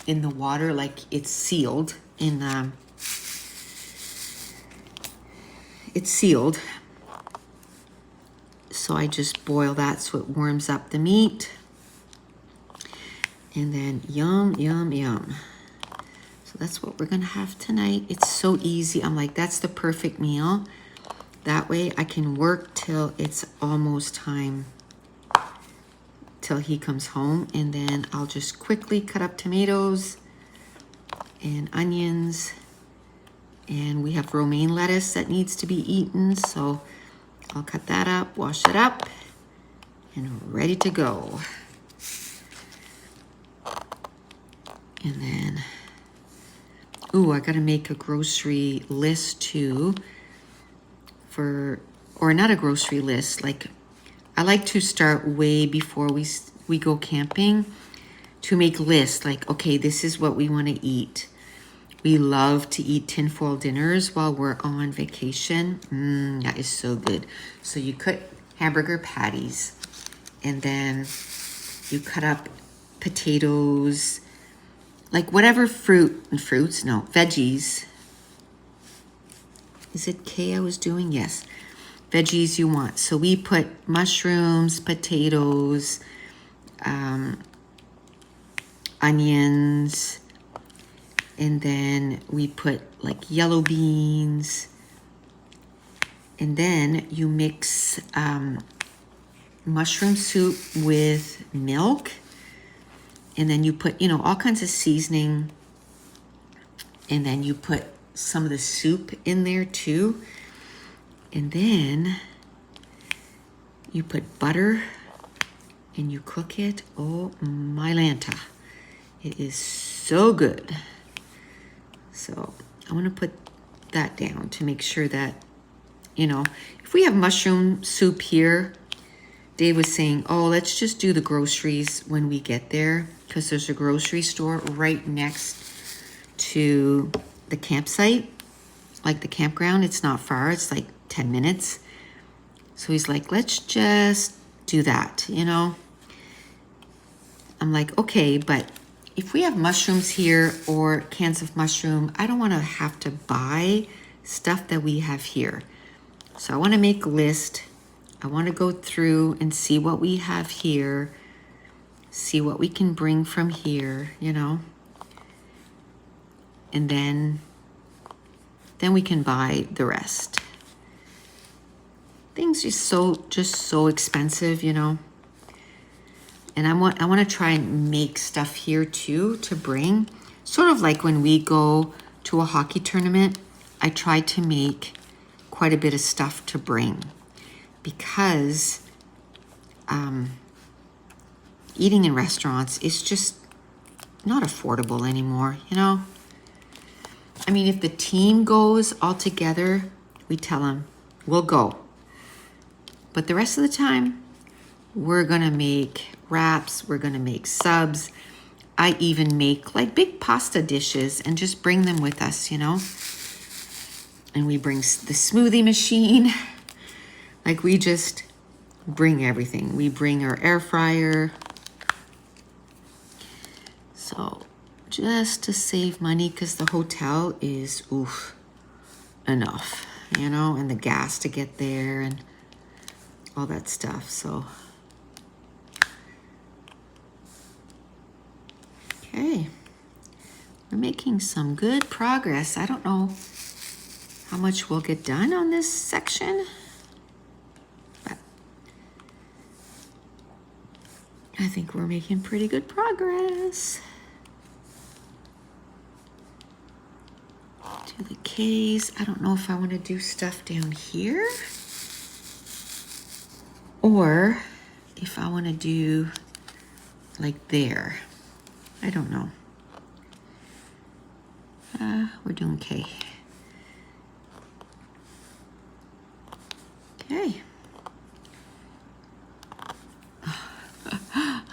in the water, like it's sealed in, it's sealed. So I just boil that so it warms up the meat. And then yum, yum, yum. So that's what we're gonna have tonight. It's so easy. I'm like, that's the perfect meal. That way I can work till it's almost time, till he comes home. And then I'll just quickly cut up tomatoes and onions. And we have romaine lettuce that needs to be eaten. So I'll cut that up, wash it up, and ready to go. And then, ooh, I gotta make a grocery list too or not a grocery list, like I like to start way before we go camping to make lists, like, okay, this is what we wanna eat. We love to eat tinfoil dinners while we're on vacation. That is so good. So you cut hamburger patties, and then you cut up potatoes, like whatever veggies. Is it K I was doing? Yes. Veggies you want. So we put mushrooms, potatoes, onions, and then we put like yellow beans. And then you mix mushroom soup with milk. And then you put, all kinds of seasoning. And then you put some of the soup in there too. And then you put butter and you cook it. Oh my Lanta. It is so good. So I want to put that down to make sure that, if we have mushroom soup here, Dave was saying, oh, let's just do the groceries when we get there, because there's a grocery store right next to the campsite, like the campground. It's not far. It's like 10 minutes. So he's like, let's just do that, you know? I'm like, okay, but if we have mushrooms here or cans of mushroom, I don't want to have to buy stuff that we have here. So I want to make a list. I want to go through and see what we have here, see what we can bring from here, you know? And then we can buy the rest. Things are just so expensive, you know? And I want to try and make stuff here too to bring. Sort of like when we go to a hockey tournament, I try to make quite a bit of stuff to bring because eating in restaurants is just not affordable anymore, you know? I mean, if the team goes all together, we tell them, we'll go. But the rest of the time, we're gonna make wraps, we're gonna make subs. I even make like big pasta dishes and just bring them with us, you know? And we bring the smoothie machine. Like we just bring everything. We bring our air fryer. So just to save money, because the hotel is, enough, you know? And the gas to get there and all that stuff, so. Okay, we're making some good progress. I don't know how much we'll get done on this section, but I think we're making pretty good progress. Do the K's. I don't know if I want to do stuff down here or if I want to do like there. I don't know. We're doing K. Okay.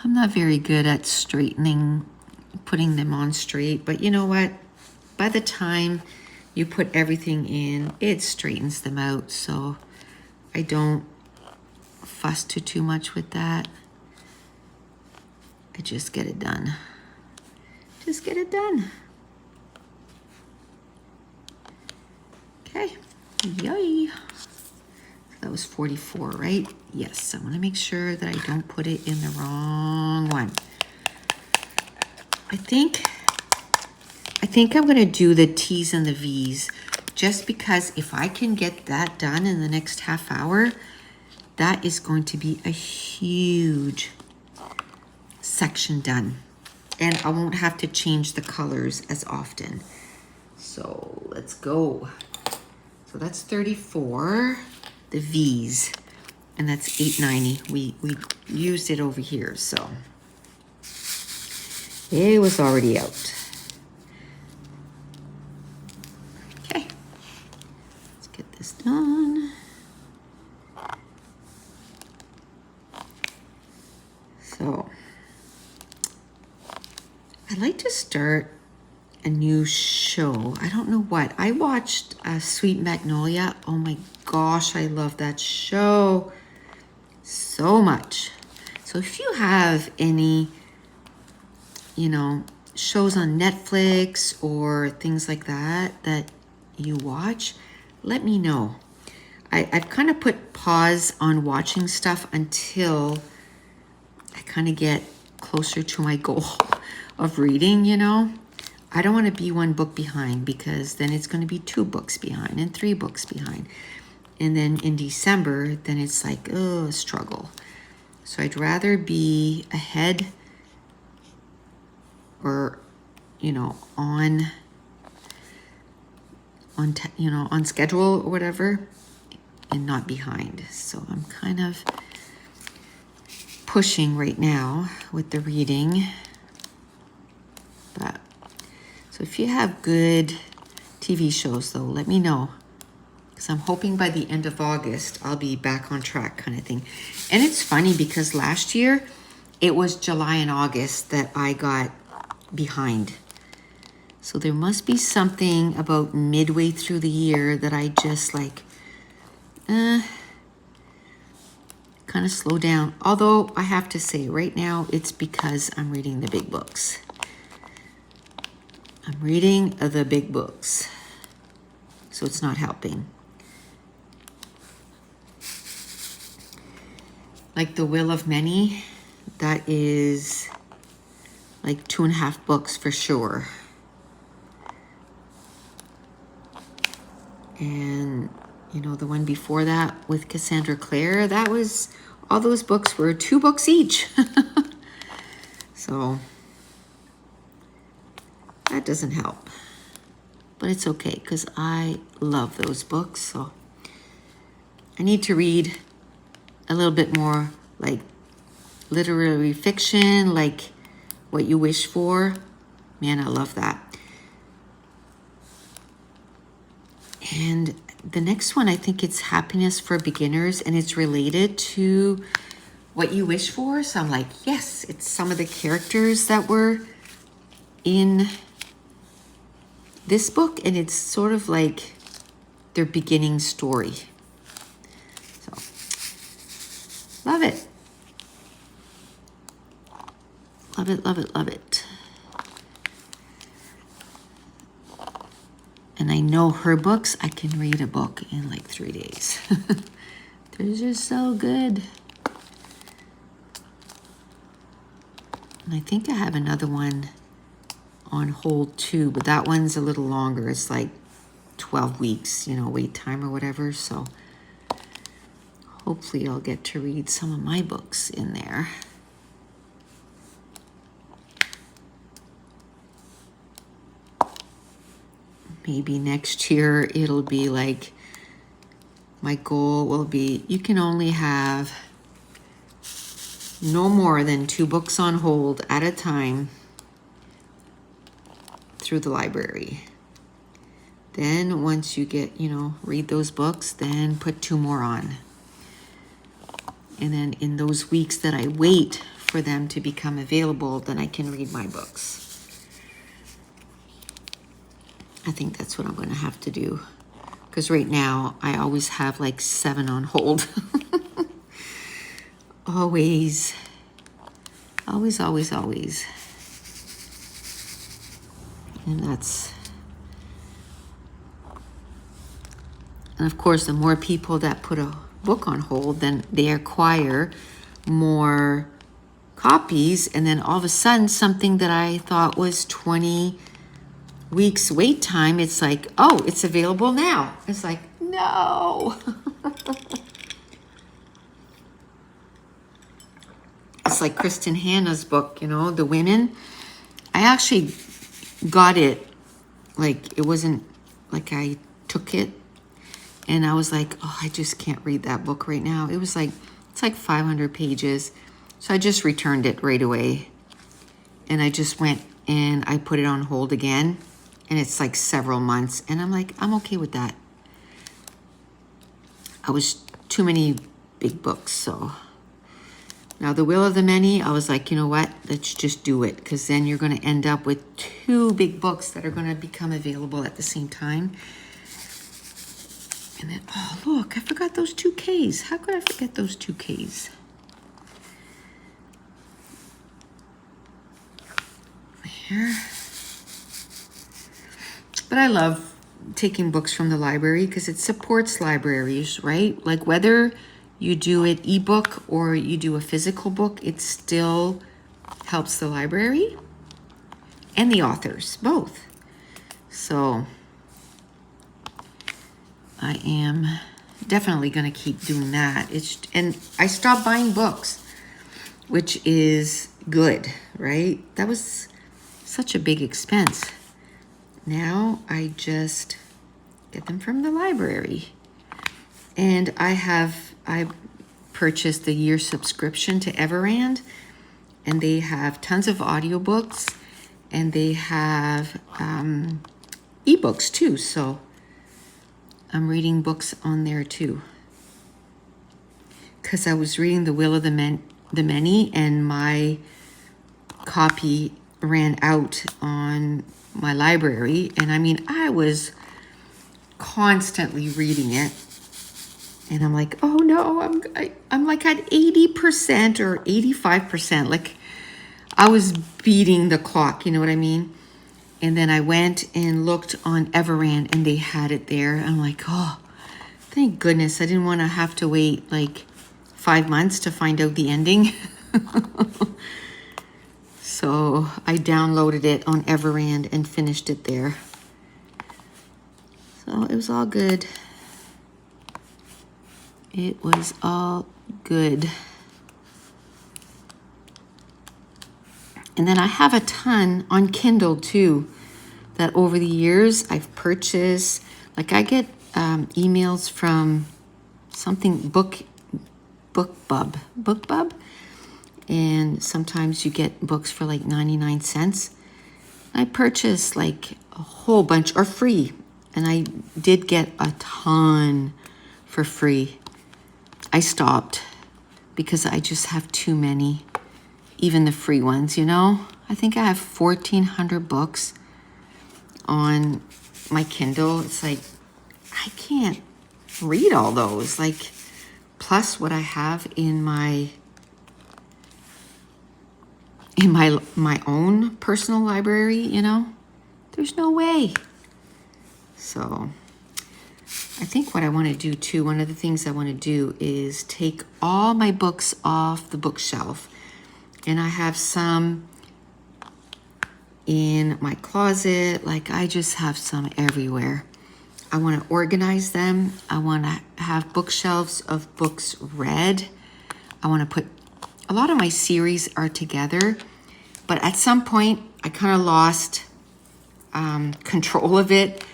I'm not very good at straightening, putting them on straight, but you know what? By the time you put everything in, it straightens them out, so I don't fuss too much with that. I just get it done. Just get it done. Okay, yay. That was 44, right? Yes, I want to make sure that I don't put it in the wrong one. I think I'm going to do the T's and the V's just because if I can get that done in the next half hour, that is going to be a huge section done. And I won't have to change the colors as often. So let's go. So that's 34, the V's, and that's 890. We used it over here, so it was already out. Okay, let's get this done. So I'd like to start a new show. I don't know what. I watched Sweet Magnolia. Oh my gosh, I love that show so much. So if you have any, you know, shows on Netflix or things like that that you watch, let me know. I've kind of put pause on watching stuff until I kind of get closer to my goal of reading, you know. I don't want to be one book behind because then it's going to be 2 books behind and 3 books behind. And then in December, then it's like, oh, a struggle. So I'd rather be ahead or, you know, on schedule or whatever and not behind. So I'm kind of pushing right now with the reading. But so if you have good TV shows though, let me know. Because I'm hoping by the end of August, I'll be back on track kind of thing. And it's funny because last year, it was July and August that I got behind. So there must be something about midway through the year that I just like kind of slow down. Although I have to say right now, it's because I'm reading the big books. I'm reading the big books. So it's not helping. Like The Will of Many, that is like 2.5 books for sure. And you know, the one before that with Cassandra Clare, that was, all those books were 2 books each. So that doesn't help. But it's okay because I love those books. So I need to read a little bit more like literary fiction, like What You Wish For. Man, I love that. And the next one, I think it's Happiness for Beginners, and it's related to What You Wish For. So I'm like, yes, it's some of the characters that were in this book, and it's sort of like their beginning story. So, love it. Love it, love it, love it. And I know her books, I can read a book in like 3 days. They're just so good. And I think I have another one on hold too, but that one's a little longer. It's like 12 weeks, you know, wait time or whatever. So hopefully I'll get to read some of my books in there. Maybe next year it'll be like, my goal will be, you can only have no more than 2 books on hold at a time through the library. Then once you get, you know, read those books, then put 2 more on. And then in those weeks that I wait for them to become available, then I can read my books. I think that's what I'm going to have to do. Because right now, I always have like 7 on hold. Always. Always, always, always. And that's... And of course, the more people that put a book on hold, then they acquire more copies. And then all of a sudden, something that I thought was 20 weeks wait time, it's like, oh, it's available now. It's like, no. It's like Kristen Hanna's book, you know, The Women. I actually got it, like, it wasn't like I took it and I was like, oh, I just can't read that book right now. It was like, it's like 500 pages. So I just returned it right away. And I just went and I put it on hold again. And it's like several months. And I'm like, I'm okay with that. I was too many big books. So now The Will of the Many, I was like, you know what? Let's just do it. Because then you're going to end up with 2 big books that are going to become available at the same time. And then, oh, look, I forgot those 2 Ks. How could I forget those 2 Ks? There. But I love taking books from the library because it supports libraries, right? Like whether you do it ebook or you do a physical book, it still helps the library and the authors, both. So I am definitely going to keep doing that. And I stopped buying books, which is good, right? That was such a big expense. Now I just get them from the library. And I purchased the year subscription to Everand, and they have tons of audiobooks and they have ebooks too. So I'm reading books on there too. Because I was reading The Will of the Many and my copy ran out on my library. And I mean, I was constantly reading it. And I'm like, oh no, I'm like at 80% or 85%. Like I was beating the clock, you know what I mean? And then I went and looked on Everand and they had it there. I'm like, oh, thank goodness. I didn't want to have to wait like 5 months to find out the ending. So I downloaded it on Everand and finished it there. So it was all good. It was all good. And then I have a ton on Kindle too, that over the years I've purchased. Like I get emails from something BookBub. And sometimes you get books for like 99 cents. I purchased like a whole bunch, or free. And I did get a ton for free. I stopped because I just have too many, even the free ones, you know? I think I have 1,400 books on my Kindle. It's like, I can't read all those. Like, plus what I have in my own personal library, you know, there's no way. So I think what I want to do too, one of the things I want to do is take all my books off the bookshelf. And I have some in my closet. Like I just have some everywhere. I want to organize them. I want to have bookshelves of books read. I want to put, a lot of my series are together, but at some point I kind of lost control of it.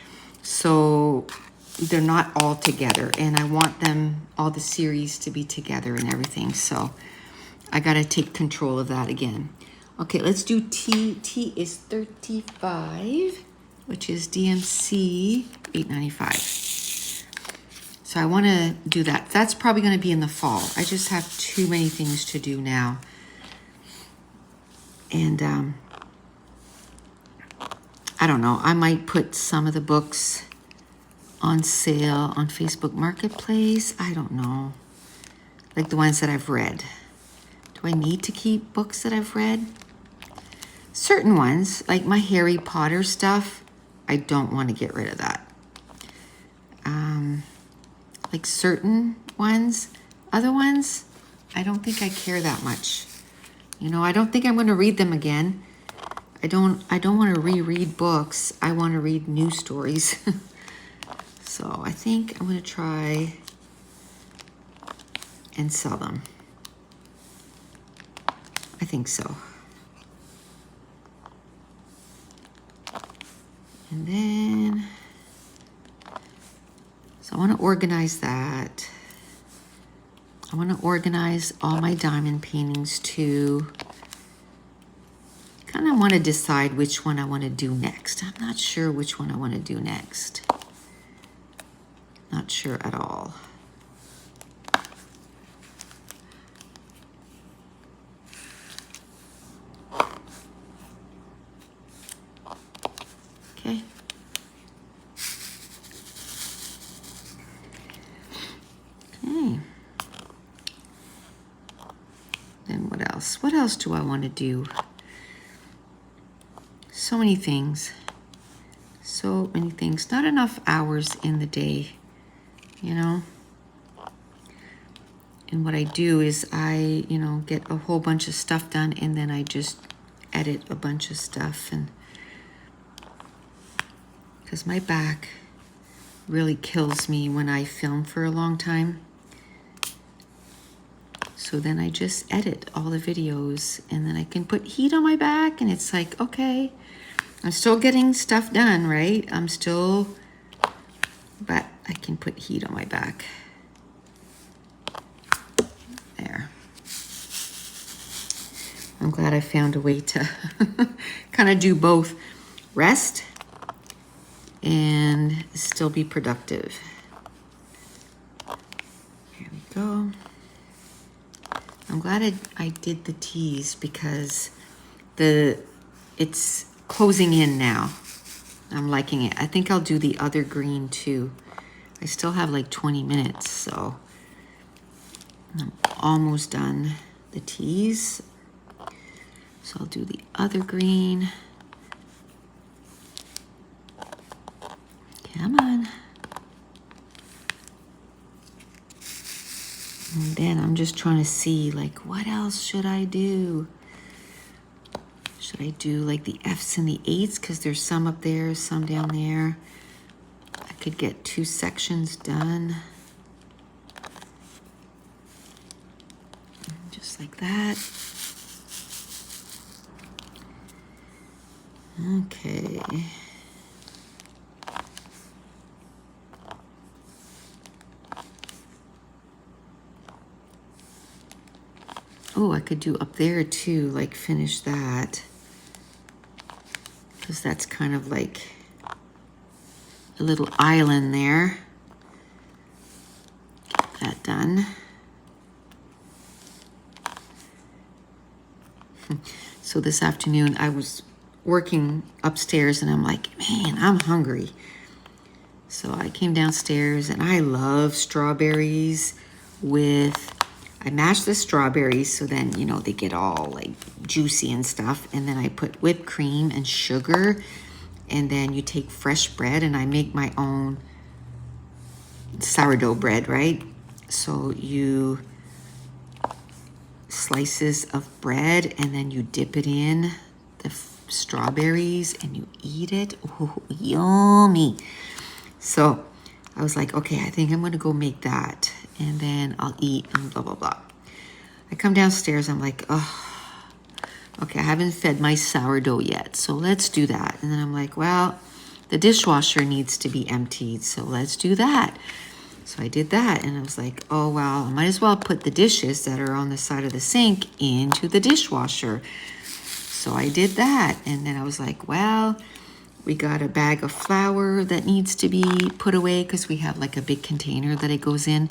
So they're not all together, and I want them, all the series, to be together and everything. So I got to take control of that again. Okay, let's do T. T is 35, which is DMC 895. So I want to do that. That's probably going to be in the fall. I just have too many things to do now. And I don't know. I might put some of the books on sale on Facebook Marketplace. I don't know. Like the ones that I've read. Do I need to keep books that I've read? Certain ones, like my Harry Potter stuff, I don't want to get rid of that. Like certain ones. Other ones, I don't think I care that much. You know, I don't think I'm going to read them again. I don't want to reread books. I want to read new stories. So I think I'm going to try and sell them. I think so. And then, so I want to organize that. I want to organize all my diamond paintings too. Kind of want to decide which one I want to do next. I'm not sure which one I want to do next. Not sure at all. Okay. Okay. Then what else? What else do I want to do? So many things. So many things. Not enough hours in the day, you know? And what I do is I, you know, get a whole bunch of stuff done and then I just edit a bunch of stuff. And because my back really kills me when I film for a long time. So then I just edit all the videos and then I can put heat on my back and it's like, okay, I'm still getting stuff done, right? But I can put heat on my back. There. I'm glad I found a way to kind of do both, rest and still be productive. Here we go. I'm glad I did the teas because it's closing in now. I'm liking it. I think I'll do the other green too. I still have like 20 minutes, so I'm almost done the tees. So I'll do the other green. Come on. And then I'm just trying to see, like, what else should I do? Should I do like the F's and the 8s? Because there's some up there, some down there. I could get 2 sections done. Just like that. Okay. Oh, I could do up there too, like finish that. Because that's kind of like a little island there. Get that done. So this afternoon I was working upstairs and I'm like, man, I'm hungry. So I came downstairs and I love strawberries with, I mashed the strawberries so then, you know, they get all like juicy and stuff. And then I put whipped cream and sugar. And then you take fresh bread and I make my own sourdough bread, right? So you slices of bread and then you dip it in the strawberries and you eat it. Ooh, yummy. So I was like, okay, I think I'm going to go make that and then I'll eat and blah, blah, blah. I come downstairs. I'm like, oh, okay, I haven't fed my sourdough yet. So let's do that. And then I'm like, well, the dishwasher needs to be emptied. So let's do that. So I did that and I was like, oh, well, I might as well put the dishes that are on the side of the sink into the dishwasher. So I did that. And then I was like, well, we got a bag of flour that needs to be put away because we have like a big container that it goes in.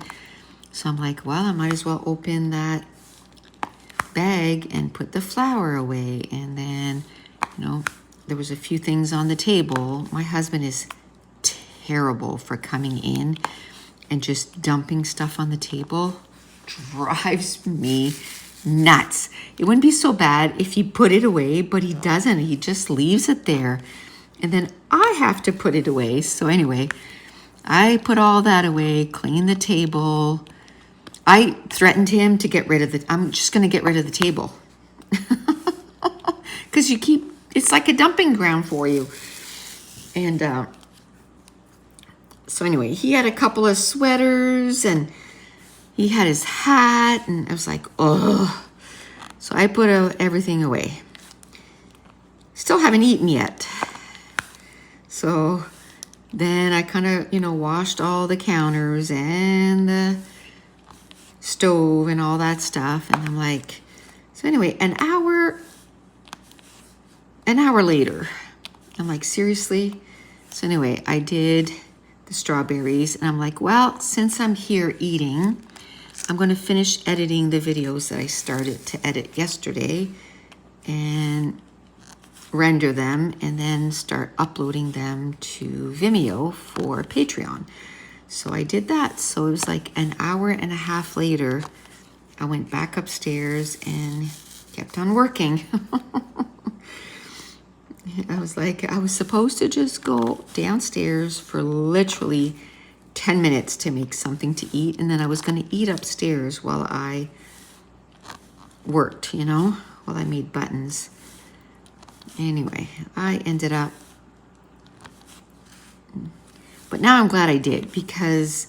So I'm like, well, I might as well open that bag and put the flour away. And then, you know, there was a few things on the table. My husband is terrible for coming in and just dumping stuff on the table. Drives me nuts. It wouldn't be so bad if he put it away, but he doesn't. He just leaves it there. And then I have to put it away. So anyway, I put all that away, clean the table. I threatened him to get rid of the, I'm just going to get rid of the table. Because you keep, it's like a dumping ground for you. And so anyway, he had a couple of sweaters and he had his hat and I was like, oh. So I put everything away. Still haven't eaten yet. So then I kind of, you know, washed all the counters and the stove and all that stuff. And I'm like, so anyway, an hour later, I'm like, seriously? So anyway, I did the strawberries and I'm like, well, since I'm here eating, I'm going to finish editing the videos that I started to edit yesterday and render them and then start uploading them to Vimeo for Patreon. So I did that. So it was like an hour and a half later, I went back upstairs and kept on working. I was like, I was supposed to just go downstairs for literally 10 minutes to make something to eat. And then I was going to eat upstairs while I worked, you know, while I made buttons. Anyway, I ended up, but now I'm glad I did because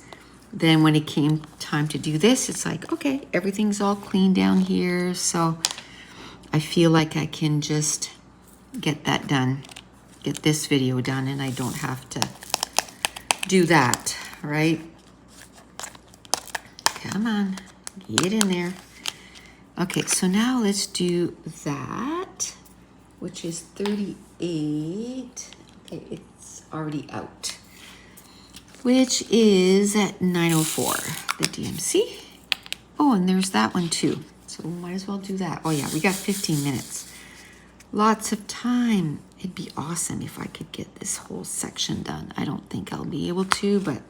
then when it came time to do this, it's like, okay, everything's all clean down here. So I feel like I can just get that done, get this video done, and I don't have to do that, right? Come on, get in there. Okay, so now let's do that, which is 38. Okay, it's already out, which is at 9:04, the DMC. Oh, and there's that one too. So we might as well do that. Oh yeah, we got 15 minutes. Lots of time. It'd be awesome if I could get this whole section done. I don't think I'll be able to, but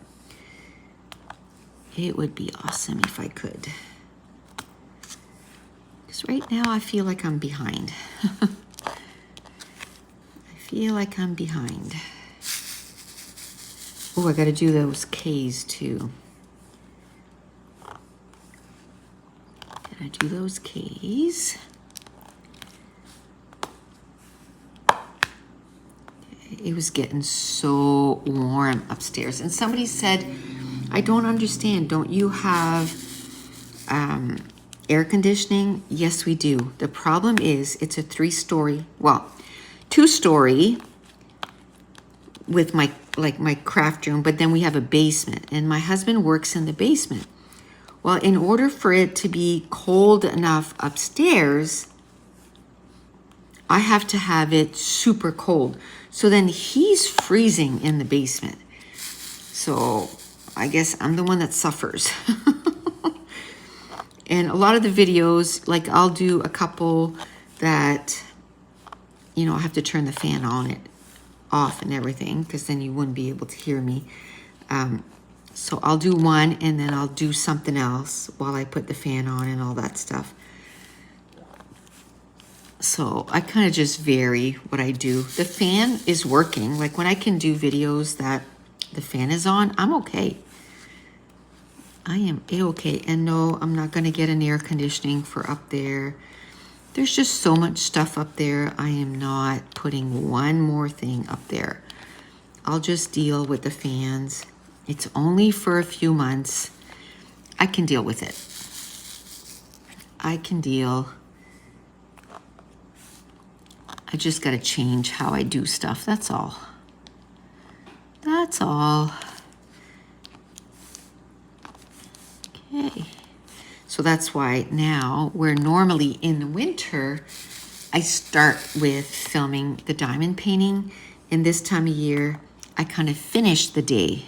It would be awesome if I could. Because right now I feel like I'm behind. I feel like I'm behind. Oh, I got to do those K's too. Gotta do those K's. It was getting so warm upstairs. And somebody said, I don't understand. Don't you have air conditioning? Yes, we do. The problem is it's a 3-story, well, 2-story with my craft room, but then we have a basement and my husband works in the basement. Well, in order for it to be cold enough upstairs, I have to have it super cold. So then he's freezing in the basement. So I guess I'm the one that suffers. And a lot of the videos, like I'll do a couple that, you know, I have to turn the fan off and everything, because then you wouldn't be able to hear me. So I'll do one and then I'll do something else while I put the fan on and all that stuff. So I kind of just vary what I do. The fan is working. Like when I can do videos that the fan is on, I'm okay. I am a-okay. And no, I'm not going to get an air conditioning for up there. There's just so much stuff up there. I am not putting one more thing up there. I'll just deal with the fans. It's only for a few months. I can deal with it. I can deal. I just got to change how I do stuff. That's all. That's all. Okay. So that's why now, where normally in the winter, I start with filming the diamond painting. And this time of year, I kind of finish the day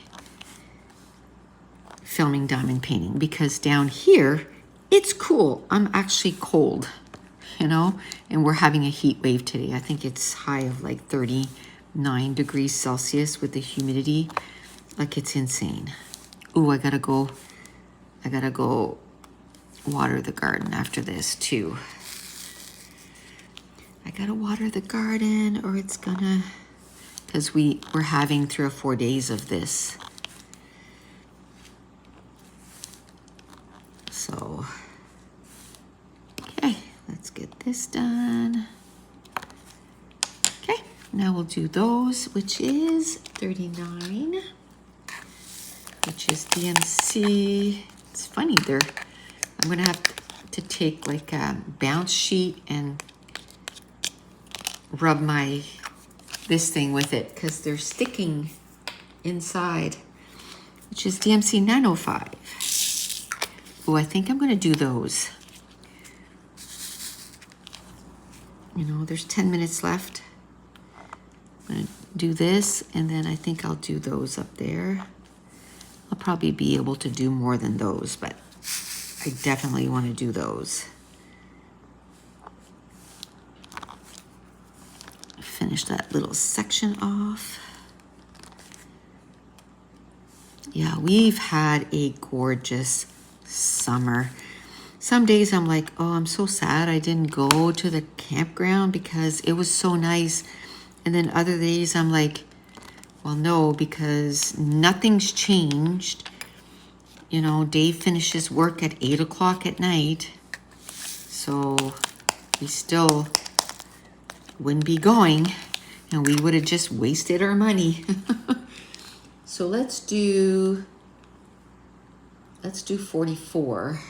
filming diamond painting, because down here, it's cool. I'm actually cold, you know, and we're having a heat wave today. I think it's high of like 39 degrees Celsius with the humidity. Like it's insane. Ooh, I gotta go water the garden after this too. I gotta water the garden or it's gonna, because we're having 3 or 4 days of this. So, okay, let's get this done. Okay, now we'll do those, which is 39, which is DMC. It's funny, I'm gonna have to take like a bounce sheet and rub this thing with it, because they're sticking inside, which is DMC 905. Oh, I think I'm gonna do those. You know, there's 10 minutes left. I'm gonna do this, and then I think I'll do those up there. I'll probably be able to do more than those, but I definitely want to do those. Finish that little section off. Yeah, we've had a gorgeous summer. Some days I'm like, oh, I'm so sad I didn't go to the campground because it was so nice. And then other days I'm like, well, no, because nothing's changed. You know, Dave finishes work at 8 o'clock at night. So we still wouldn't be going, and we would have just wasted our money. So let's do 44.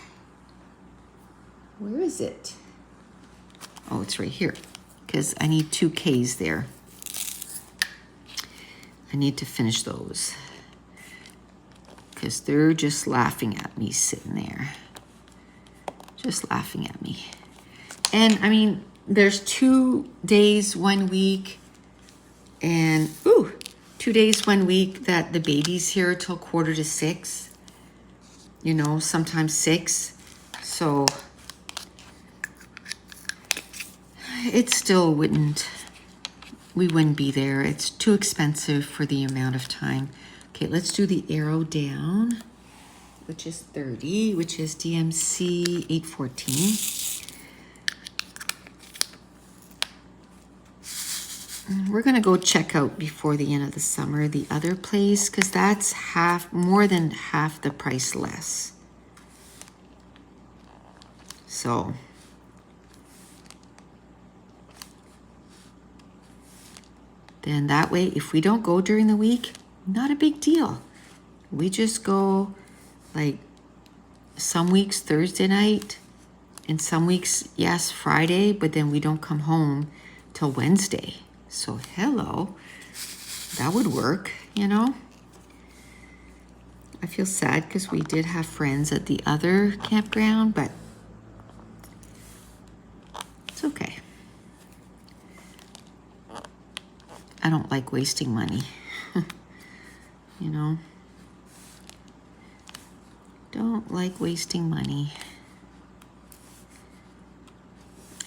Where is it? Oh, it's right here, because I need 2 Ks there. I need to finish those, because they're just laughing at me sitting there. Just laughing at me. And I mean, there's 2 days, 1 week, and 2 days, 1 week that the baby's here till 5:45. You know, sometimes 6. So it still we wouldn't be there. It's too expensive for the amount of time. Okay, let's do the arrow down. which is 30, which is DMC 814. We're gonna go check out before the end of the summer the other place, because that's more than half the price less. So then that way, if we don't go during the week, not a big deal. We just go like some weeks Thursday night and some weeks, yes, Friday, but then we don't come home till Wednesday. So hello, that would work, you know? I feel sad because we did have friends at the other campground, but it's okay. I don't like wasting money, you know? Don't like wasting money.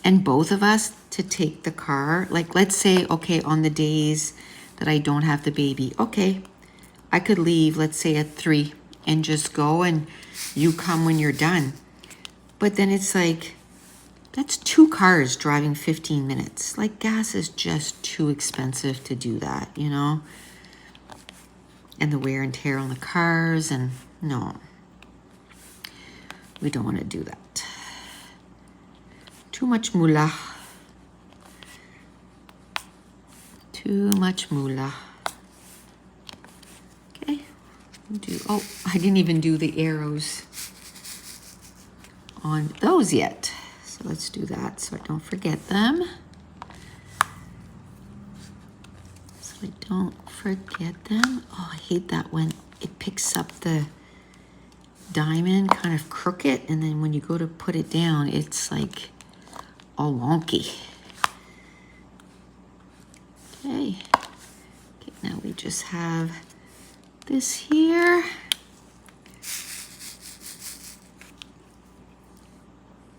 And both of us to take the car, like let's say, okay, on the days that I don't have the baby, okay, I could leave, let's say at 3 and just go and you come when you're done. But then it's like, that's 2 cars driving 15 minutes. Like gas is just too expensive to do that, you know? And the wear and tear on the cars, and no. We don't want to do that. Too much moolah. Too much moolah. Okay. Oh, I didn't even do the arrows on those yet. So let's do that so I don't forget them. So I don't forget them. Oh, I hate that when it picks up the diamond kind of crooked, and then when you go to put it down, it's like all wonky. Okay. Okay, now we just have this here.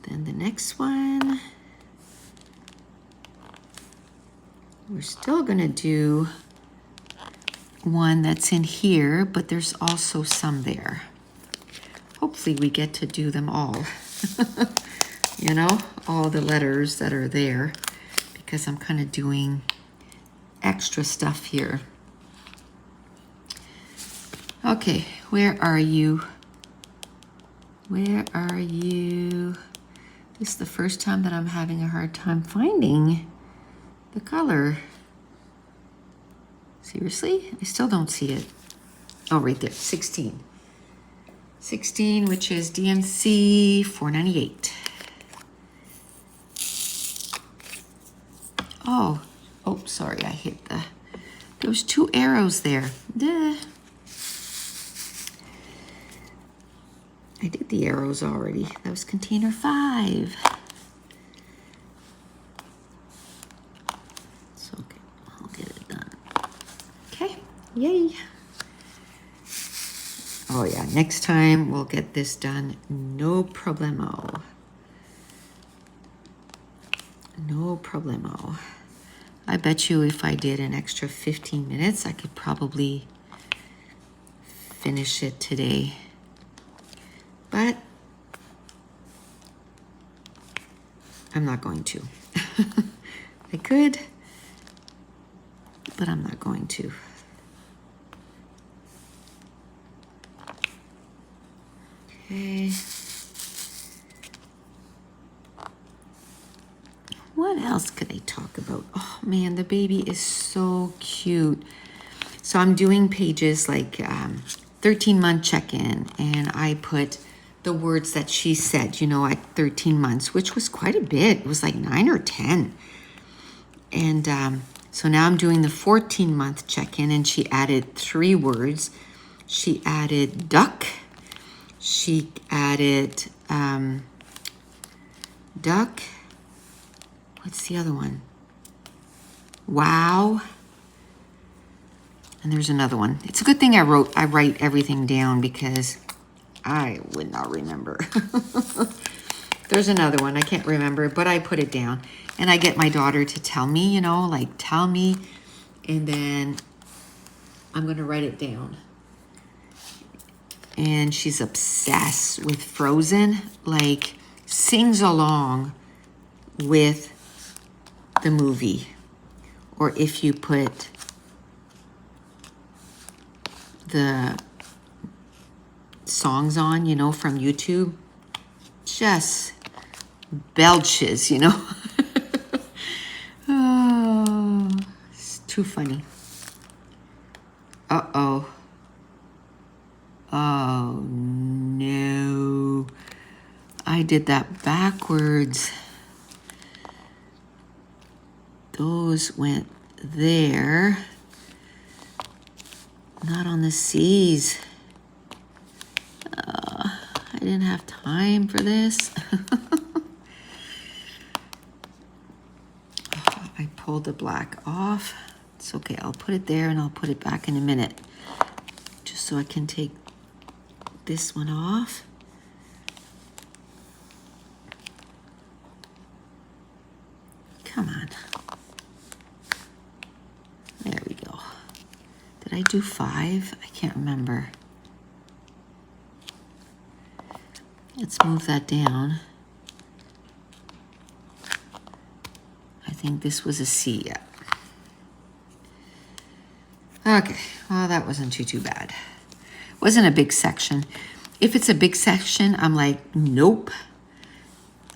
Then the next one. We're still gonna do one that's in here, but there's also some there. Hopefully we get to do them all. You know, all the letters that are there, because I'm kind of doing extra stuff here. Okay, where are you? Where are you? This is the first time that I'm having a hard time finding the color. Seriously? I still don't see it. Oh, right there, 16. 16, which is DMC 498. Oh, sorry, I hit there was 2 arrows there. Duh. I did the arrows already. That was container 5. So, okay, I'll get it done. Okay, yay. Oh yeah, next time we'll get this done, no problemo. No problemo. I bet you if I did an extra 15 minutes, I could probably finish it today. But I'm not going to. I could, but I'm not going to. Okay. What else could I talk about? Oh man, the baby is so cute. So I'm doing pages like 13-month check-in, and I put the words that she said, you know, at 13 months, which was quite a bit. It was like 9 or 10. And so now I'm doing the 14-month check-in, and she added 3 words. She added duck. She added duck. What's the other one? Wow. And there's another one. It's a good thing I write everything down, because I would not remember. There's another one. I can't remember, but I put it down. And I get my daughter to tell me, you know, like tell me, and then I'm going to write it down. and she's obsessed with Frozen, like sings along with the movie. Or if you put the songs on, you know, from YouTube, just belches, you know. Oh, it's too funny. Uh-oh. Oh, no. I did that backwards. Those went there. Not on the C's. I didn't have time for this. I pulled the black off. It's okay, I'll put it there and I'll put it back in a minute. Just so I can take this one off. Come on. There we go. Did I do 5? I can't remember. Let's move that down. I think this was a C, yeah. Okay, well, that wasn't too bad. Wasn't a big section. If it's a big section, I'm like, nope.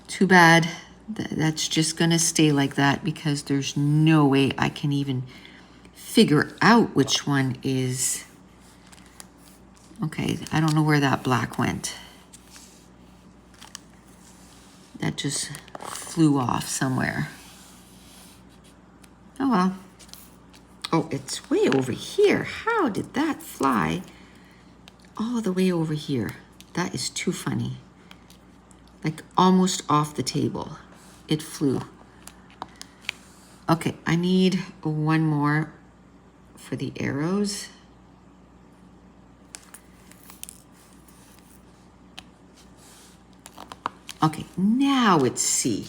Too bad. That's just gonna stay like that because there's no way I can even figure out which one is. Okay, I don't know where that black went. That just flew off somewhere. Oh well. Oh, it's way over here. How did that fly all the way over here? That is too funny. Like almost off the table. It flew. Okay, I need one more for the arrows. Okay, now it's C.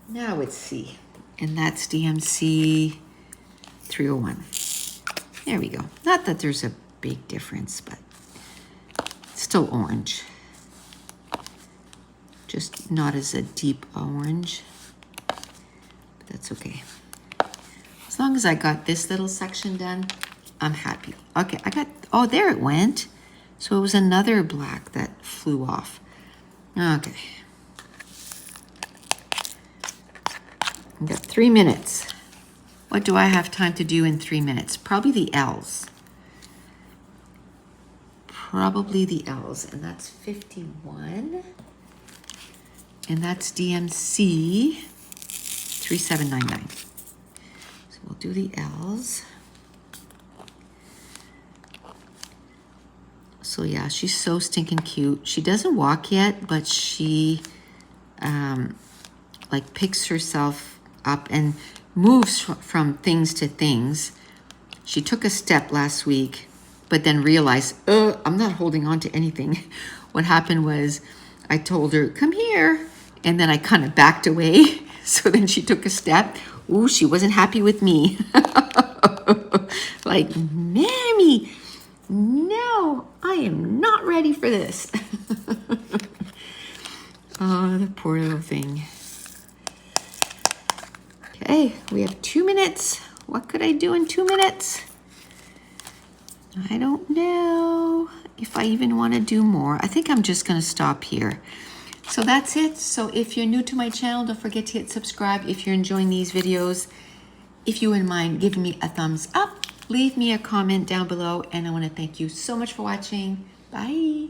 Now it's C. And that's DMC 301. There we go. Not that there's a big difference, but it's still orange. Just not as a deep orange, but that's okay. As long as I got this little section done, I'm happy. Okay, I got, oh, there it went. So it was another black that flew off. Okay. I've got 3 minutes. What do I have time to do in 3 minutes? Probably the L's. Probably the L's, and that's 51. And that's DMC 3799. So we'll do the L's. So yeah, she's so stinking cute. She doesn't walk yet, but she like picks herself up and moves from things to things. She took a step last week, but then realized, I'm not holding on to anything. What happened was I told her, come here. And then I kind of backed away. So then she took a step. Ooh, she wasn't happy with me. Like, Mammy, no, I am not ready for this. Oh, the poor little thing. Okay, we have 2 minutes. What could I do in 2 minutes? I don't know if I even want to do more. I think I'm just going to stop here. So that's it. So if you're new to my channel, don't forget to hit subscribe. If you're enjoying these videos, if you wouldn't mind giving me a thumbs up, leave me a comment down below. And I want to thank you so much for watching. Bye.